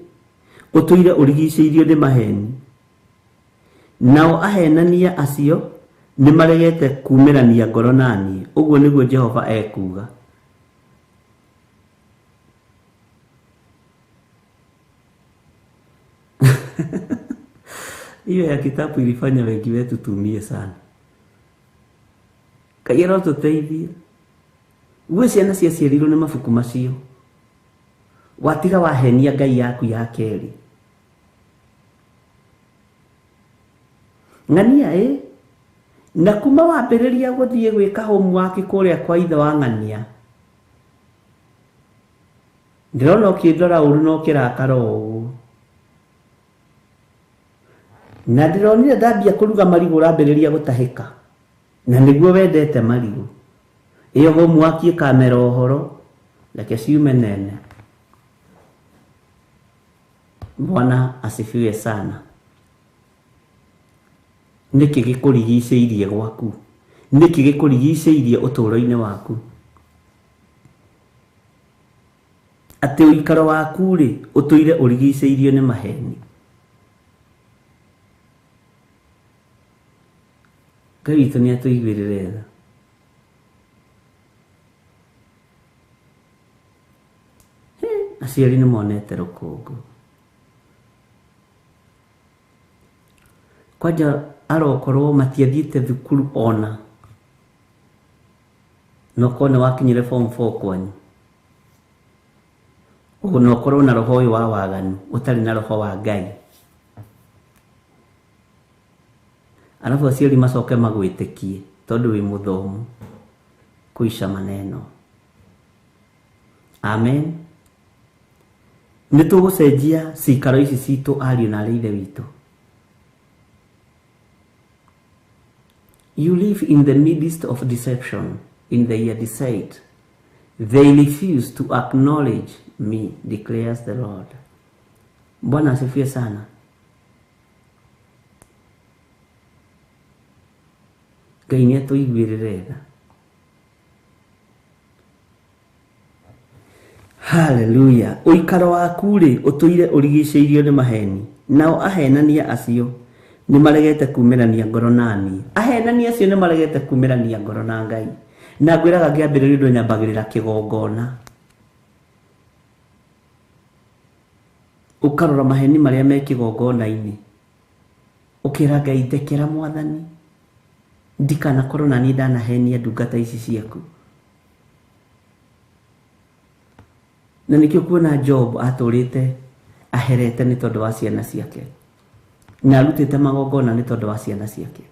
ũtũire ũrigicĩirio nĩ maheni. Nao ahenania acio nĩ maregete kumĩrania ngoro naniĩ. Ũguo nĩguo Jehova ekuga. Hiyo ya kitabu ilifanya wengi wetu tumie sana. Ngai arotũteithia. Gwe ciana ciaciarirwo nĩ mabuku macio. Watiga wahenia Ngai yaku ya kerĩ. Ng'ania na kuma wambĩrĩria gũthiĩ gwĩka homework kũrĩa kwa ithe wa ng'ania. Ndĩrona ũkĩndora ũru na ũkĩrakara ũguo. Na ndĩronire ndambia kũruga marigũ ũrambĩrĩria gũtahĩka. Na nĩguo wendete marigũ. Iyo homework ĩkamera ũhoro reke ciume nene. Bwana asifiwe sana. Nĩkĩ gĩkũrigicĩirie gwaku? Nĩkĩ gĩkũrigicĩirie ũtũũro-inĩ waku? Atĩ ũikaro waku rĩ ũtũire ũrigicĩirio nĩ maheni. Ngai witũ nĩ atũiguĩrĩre tha. Aciari nĩ monete rũkũngũ. Kwanja arokorwo matiathiĩte thukuru ona. Nokorwo nĩ wakinyire form 4 kwanyu. Ũguo nokorwo na roho ũyũ wa waganu, ũtarĩ na roho wa Ngai. Alafu aciari macoke magwĩtĩkie tondũ wĩ mũthomu. Kuisha maneno. Amen. Nĩtũgũcenjia cikaro ici citũ ariũ na ithe witũ. You live in the midst of deception. In the year deceit, they refuse to acknowledge me, declares the Lord. Bwana asifiwe sana. Ngai nĩ atũiguĩrĩre tha. Haleluya. Ũikaro waku rĩ ũtũire ũrigicĩirio nĩ maheni. Nao ahenania acio nĩ maregete kuumĩrania ngoro na niĩ. Ahenania acio nĩ maregete kuumĩrania ngoro na Ngai. Na ngwĩraga ngĩambĩrĩria ũndũ nyambagĩrĩra kĩgongona. Ũkarora maheni marĩa me kĩgongona-inĩ. Ũkĩra Ngai ndekera Mwathani. Ndikanakorwo na niĩ ndanahenia ndungata ici ciaku. Na nikio kuona Job atũrĩte aherete nĩ tondũ wa ciana ciake. Na arutĩte magongona nĩ tondũ wa ciana ciake.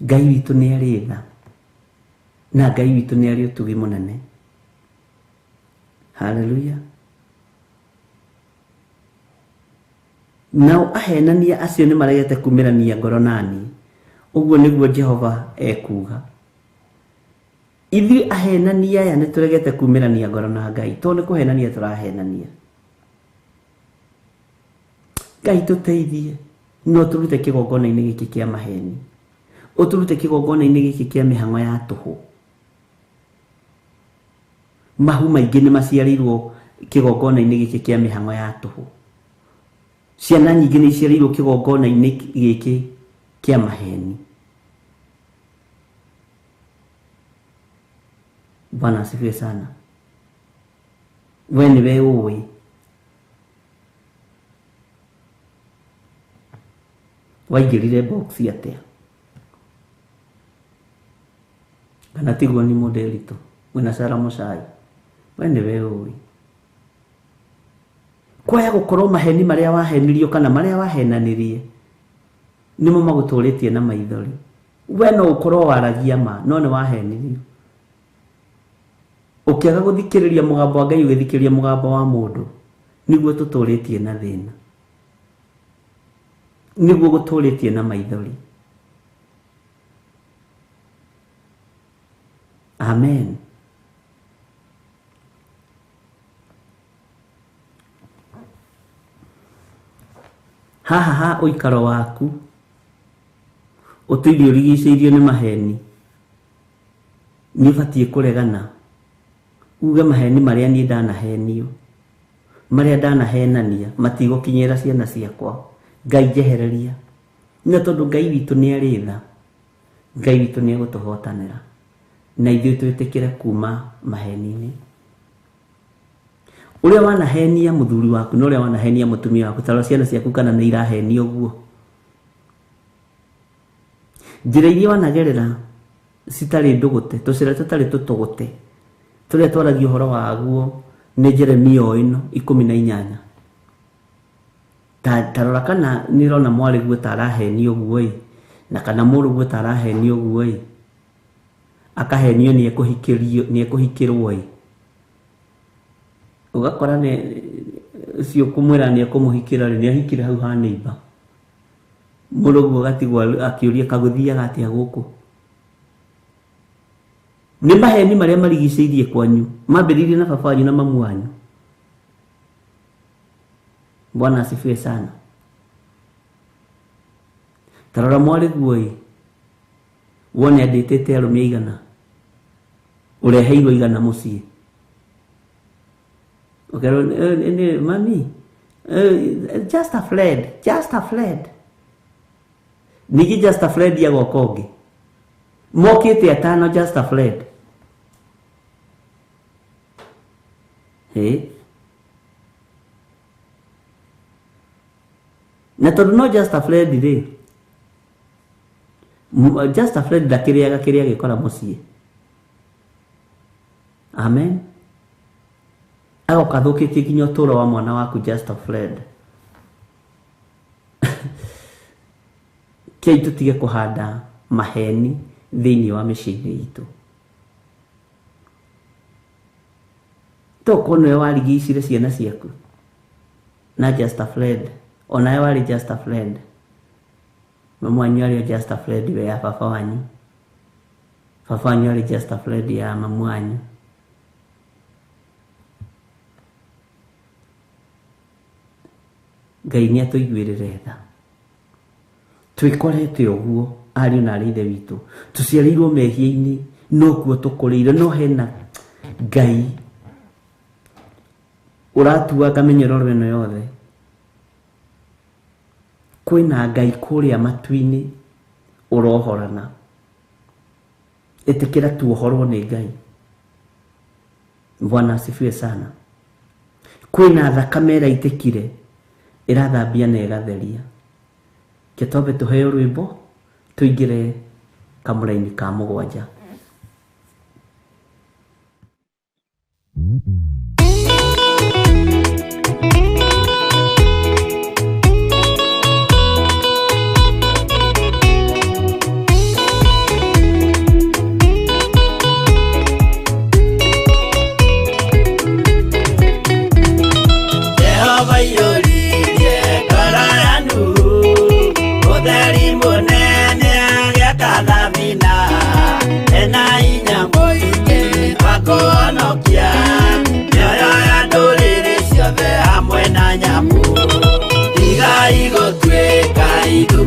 Ngai witũ nĩ arĩ tha. Na Ngai witũ nĩ arĩ ũtugi mũnene. Haleluya. Nao ahenania acio nĩ maregete kuumĩrania ngoro nani. Ũguo nĩguo Jehova ekuga. Ithuĩ ahenania aya nĩ tũregete kuumĩrania ngoro na Ngai. Tondũ nĩ kũhenania tũrahenania. Ngai tũteithie. No tũrute kĩgongona-inĩ gĩkĩ kĩa maheni. Ũtũrute kĩgongona-inĩ gĩkĩ kĩa mĩhang'o ya tũhũ. Mahu maingĩ nĩ maciarĩirwo kĩgongona-inĩ gĩkĩ kĩa mĩhang'o ya tũhũ. Ciana nyingĩ nĩ iciarĩirwo kĩgongona-inĩ gĩkĩ kĩa maheni. Bwana asifiwe sana. We nĩwe ũĩ. Waingĩrire box atĩa? Kana tiguo nĩ mũndũ wĩna Sara Mũchai. We nĩwe ũĩ. Kwaya gũkorwo maheni marĩa wahenirio kana marĩa wahenanirie nĩmo magũtũrĩtie na maithori. We no ũkorwo waragia ma no nĩ wahenirio. Ũkĩaga gũthikĩrĩria mũgambo wa Ngai ũgĩthikĩrĩria mũgambo wa mũndũ nĩguo tũtũrĩtie na thĩna. Nĩguo gũtũrĩtie na maithori. Amen. Haha ũikaro waku ũtũire ũrigicĩirio nĩ maheni. Nĩ ũbatiĩ kũregana. Uge maheni marĩa niĩ ndanahenio. Marĩa ndanahenania matigũkinyĩra ciana ciakwa. Ngai njehereria. Na tondũ Ngai witũ nĩ arĩ tha. Ngai witũ nĩ egũtũhotanĩra. Na ithuĩ twĩtĩkĩre kuma maheni-inĩ. Ũrĩa wanahenia mũthuri waku na ũrĩa wanahenia mũtumia waku tarwo ciana ciaku kana nĩ irahenio guo. Njĩra iria wanagerera citarĩ ndũgũte, tũcĩra tũtarĩ tũtũgũte. Tũrĩa twaragia ũhoro waguo nĩ Jeremia 4:18. Tarora kana nĩ ũrona mwarĩguo ta arahenio guo ĩ, na kana mũrũguo ta arahenio guo ĩ. Akahenio nĩ ekũhikĩrwo ĩ. Ugakora nĩ cio kumwĩra nĩ ekũmũhikĩra nĩ ahikire hau ha neighbor. Mũrũguo gatigwa akĩũria kagũthiaga atĩa gũkũ. Nĩ maheni marĩa marigicĩirie kwanyu mambĩrĩirie na baba wanyu na mamu wanyu. Bwana asifiwe sana. Tarora mwarĩguo ĩ, wone andĩtĩte arũme aigana, ũreheirwo igana mũciĩ. Ukerwo mami, just a fled. Nigi just a fled ya gokongi. Mokĩte atano just a fled. Na tondũ no just a fled rĩ, just a fled ndakĩrĩaga kĩrĩa gĩkora mũciĩ. Amen. Agoka thũkĩtie nginya ũtũũro wa mwana waku just a fled. Kĩai tũtige kũhanda maheni thĩinĩ wa mĩciĩ-inĩ itũ. Toko nĩwe warigicire ciana ciaku na just a fled. Onawe warĩ just a fled. Mamu wanyu arĩ just a fled we ya baba wanyu. Baba wanyu arĩ just a fled ya mamu wanyu. Ngai nĩ atũiguĩrĩre tha. twikorete uguo ari na rithe witu tuciarirwo mehia-ini no kuo tukurire no hena Ngai uratuaga menyeroro ino yothe kwina Ngai kuria matu-ini urohorana etekera tuohorwo ni Ngai. Bwana asifiwe sana. Kwina thakame iraitikire irathambia na igatheria. Ketobe tuheo rwimbo tuingire kamuraini ka mugwanja.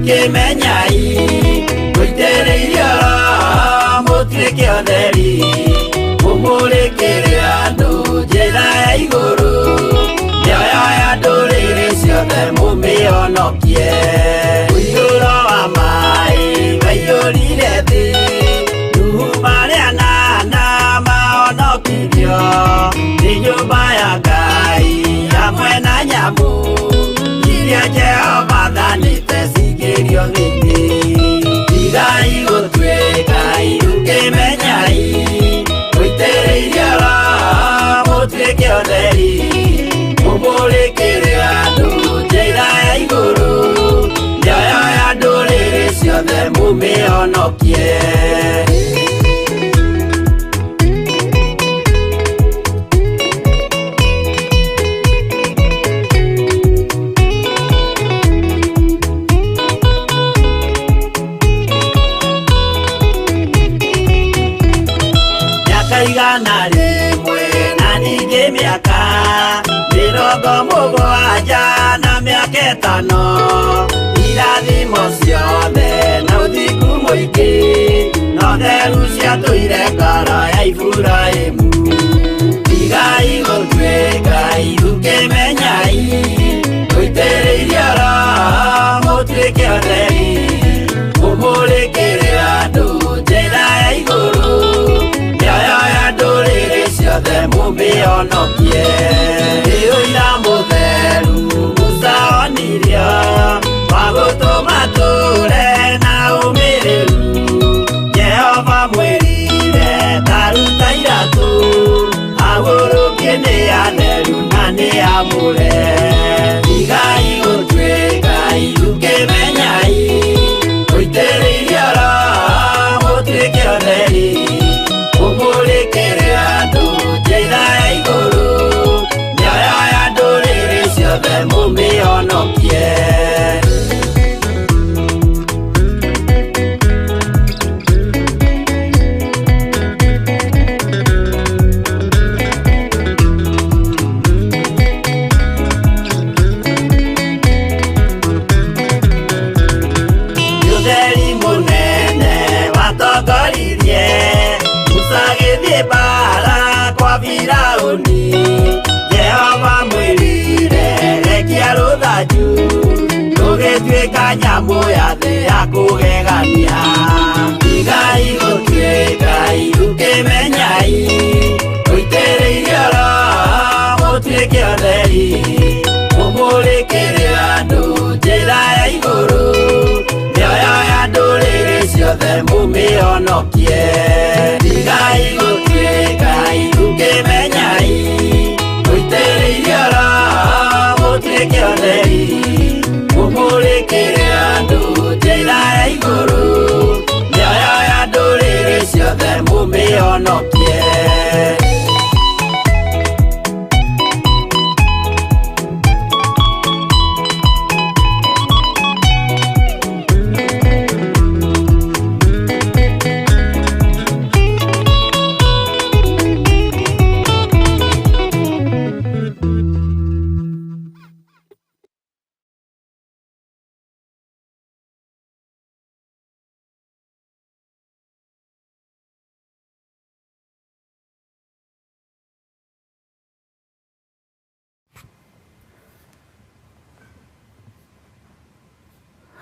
Kemenyai kuitereiria mutrike otheri mumurikire andu njira ya iguru mioyo ya nduriri ciothe mumionokie uiyuro wa mai waiyurire thi ruhu maria nana maonokirio ni nyumba ya Ngai hamwe na nyamu iria Jehova thanĩte cingĩrio thĩinĩ. Tigai gũtuĩka irukemenyai mũitĩrĩirie Roho mũtuĩke ũtheri mũmũrĩkĩre andũ njĩra ya igũrũ mĩoyo ya ndũrĩrĩ ciothe mũmĩhonokie. Igana rimwe na ningĩ mĩaka 70 na mĩaka 5 irathimo ciothe na ũthingu mũingĩ na ũtheru ciatũire ngoro ya Iburahĩmu. Tigai gũtuĩka irukemenyai mũitĩrĩirie Roho mũtuĩke ũtheri mũmũrĩkĩre andũ njĩra ya igũrũ ciothe mũmĩhonokie. Ũira mũtheru Musa onirio wa gũtũma tũre na ũmĩrĩru. Jehova mwĩrire taruta iratũ agũrũkie nĩ atheru na nĩ amũre. Tigai gũtuĩka irukemenyai mũitĩrĩirie Roho mũtuĩke ũtheri mũmũrĩkĩre andũ njĩra ya igũrũ mĩoyo ya ndũrĩrĩ ciothe mũmĩhonokie. Ũtheri mũnene watongoririe Musa gĩthiĩ mbara kwa Firaũni. Jehova mwĩrire rekia rũthanju rũgĩtuĩka nyamũ ya thĩ ya kũgegania. Tigai gũtuĩka irukemenyai mũitĩrĩirie Roho mũtuĩke ũtheri mũmũrĩkĩre andũ njĩra ya igũrũ mĩoyo ya ndũrĩrĩ ciothe mũmĩhonokie. Tigai gũtuĩka irukemenyai mũitĩrĩirie Roho mũtuĩke ũtheri mũmũrĩkĩre andũ njĩra ya igũrũ mĩoyo ya ndũrĩrĩ ciothe mũmĩhonokie.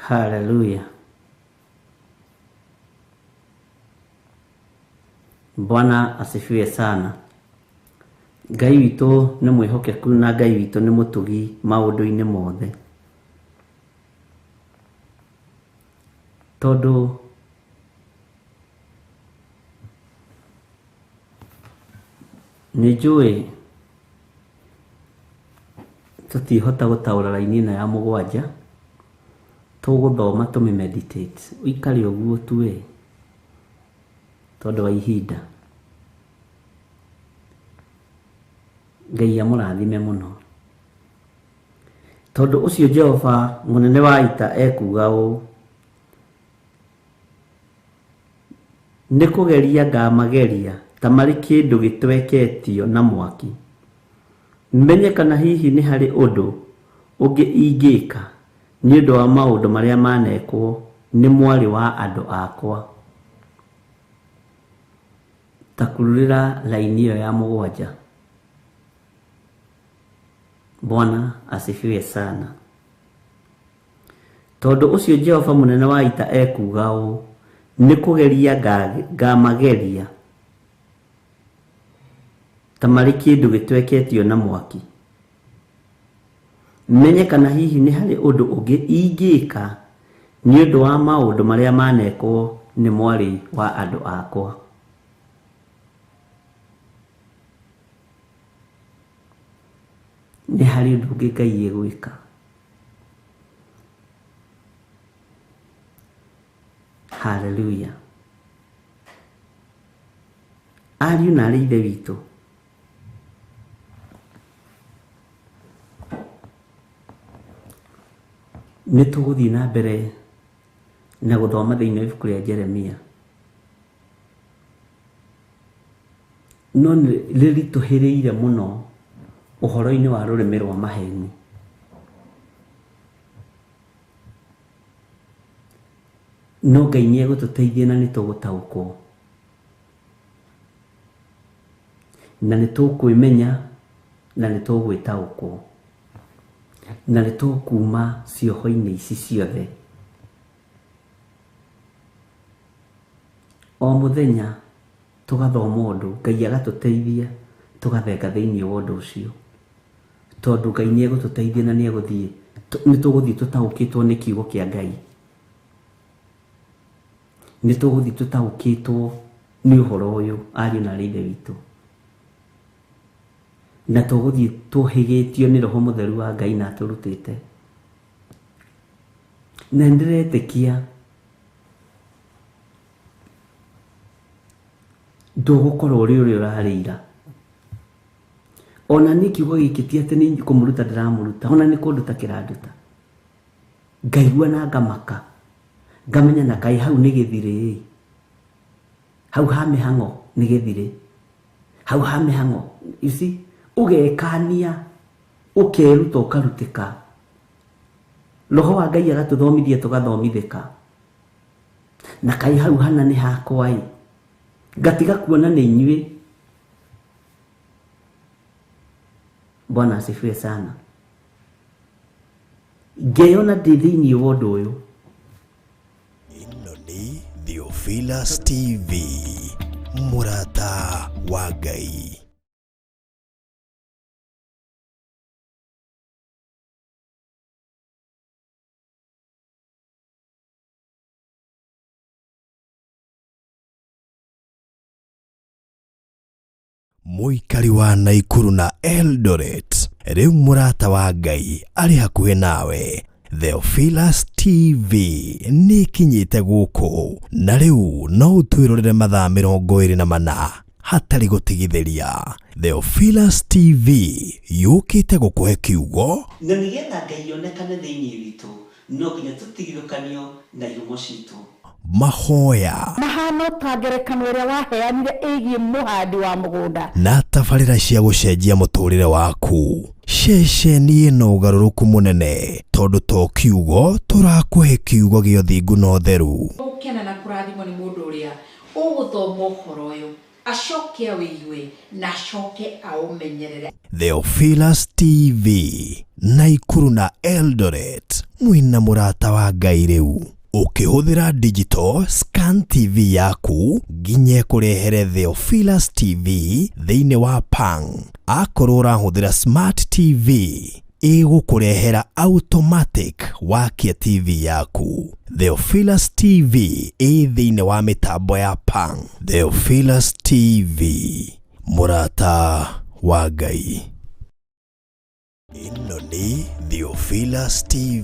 Haleluya. Bwana asifiwe sana. Ngai witũ nĩ mwĩhokeku na Ngai witũ nĩ mũtugi maũndũ-inĩ mothe. Tondũ nĩ njũĩ tũtihota gũtaũra raini ĩno ya mũgwanja, tũgũthoma tũmĩ-meditate. Ũikare ũguo tu tondũ wa ihinda. Ngai amũrathime mũno. Tondũ ũcio Jehova mũnene wa ita ekuga ũũ: nĩ kũgeria ngamageria ta marĩ kĩndũ gĩtweketio na mwaki, menye kana hihi nĩ harĩ ũndũ ũngĩ ingĩka nĩ ũndũ wa maũndũ marĩa manekwo nĩ mwarĩ wa andũ akwa. Ta kururĩra laini ĩyo ya mũgwanja. Bwana asifiwe sana. Tondũ ũcio Jehova mũnene wa ita ekuga ũũ: nĩ kũgeria ngamageria ta marĩ kĩndũ gĩtweketio na mwaki, menye kana hihi nĩ harĩ ũndũ ũngĩ ingĩka nĩ ũndũ wa maũndũ marĩa manekwo nĩ mwarĩ wa andũ akwa. Nĩ harĩ ũndũ ũngĩ Ngai egwĩka. Haleluya. Ariũ na aarĩ ithe witũ, nĩ tũgũthiĩ na mbere na gũthoma thĩinĩ wa ibuku rĩa Jeremia. No nĩ rĩritũhĩrĩire mũno ũhoro-inĩ wa rũrĩmĩ rwa maheni. No Ngai nĩ egũtũteithia na nĩ tũgũtaũkwo, na nĩ tũkwĩmenya, na nĩ tũgwĩtaũkwo, na nĩ tũkuma cioho-inĩ ici ciothe. O mũthenya tũgathoma ũndũ, Ngai agatũteithia, tũgathenga thĩinĩ wa ũndũ ũcio. Tondũ Ngai nĩ egũtũteithia na nĩ tũgũthiĩ tũtaũkĩtwo nĩ kiugo kĩa Ngai. Nĩ tũgũthiĩ tũtaũkĩtwo nĩ ũhoro ũyũ, ariũ na aarĩ ithe witũ. Na tũgũthiĩ tũhĩgĩtio nĩ Roho Mũtheru wa Ngai na atũrutĩte. Na ndĩretĩkia ndũgũkorwo ũrĩ ũrĩa ũrarĩira. Ona nĩ kiugo gĩkĩ ti atĩ nĩ kũmũruta ndĩramũruta, ona nĩ kũnduta kĩranduta. Ngaigua na ngamaka, ngamenya na kaĩ hau nĩ gĩthirĩ. Hau ha mĩhang'o nĩ gĩthirĩ. Hau ha mĩhang'o, you see, ũgekania, ũkeruta ũkarutĩka. Roho wa Ngai agatũthomithia tũgathomithĩka. Na kaĩ hau hana nĩ hakwa ngatiga kuona nĩ inyuĩ. Bwana asifiwe sana. Ngeyona ndĩ thĩinĩ wa ũndũ ũyũ. Ĩno nĩ Theophilus TV, mũrata wa Ngai. Mũikari wa Naikuru na Eldoret, rĩu mũrata wa Ngai arĩ hakuhĩ nawe. Theophilus TV nĩ kinyĩte gũkũ, na rĩu no ũtwĩrorere mathaa 24 hatarĩ gũtigithĩria. Theophilus TV yũkĩte gũkũhe kiugo, na nĩgetha Ngai onekane thĩinĩ witũ, no nginya tũtigithũkanio na ihumo citũ. mahoya mahano ta ngerekano ĩrĩa waheanire ĩgiĩ mũhandi wa mũgũnda na tabarĩra cia gũcenjia mũtũrĩre waku. Ceceni ĩno ũgarũrũku mũnene, tondũ to kiugo tũrakũhe kiugo gĩa ũthingu na ũtheru. Ũkena na kũrathimwo nĩ mũndũ ũrĩa ũgũthoma ũhoro ũyũ Ashoke awiwe na ashoke aumenyerere. Theophilus TV Naikuru na Eldoret mwina murata wa Ngai riu ukihũthĩra digital scan TV yaku nginye kurehere Theophilus TV thĩinĩ wa Pang. Akorwo ũrahũthĩra smart TV ĩgũkũrehera automatic wakia TV yaku. Theophilus TV thĩinĩ wa mĩtambo ya Pang. Theophilus TV murata wa Ngai. Ĩno nĩ Theophilus TV.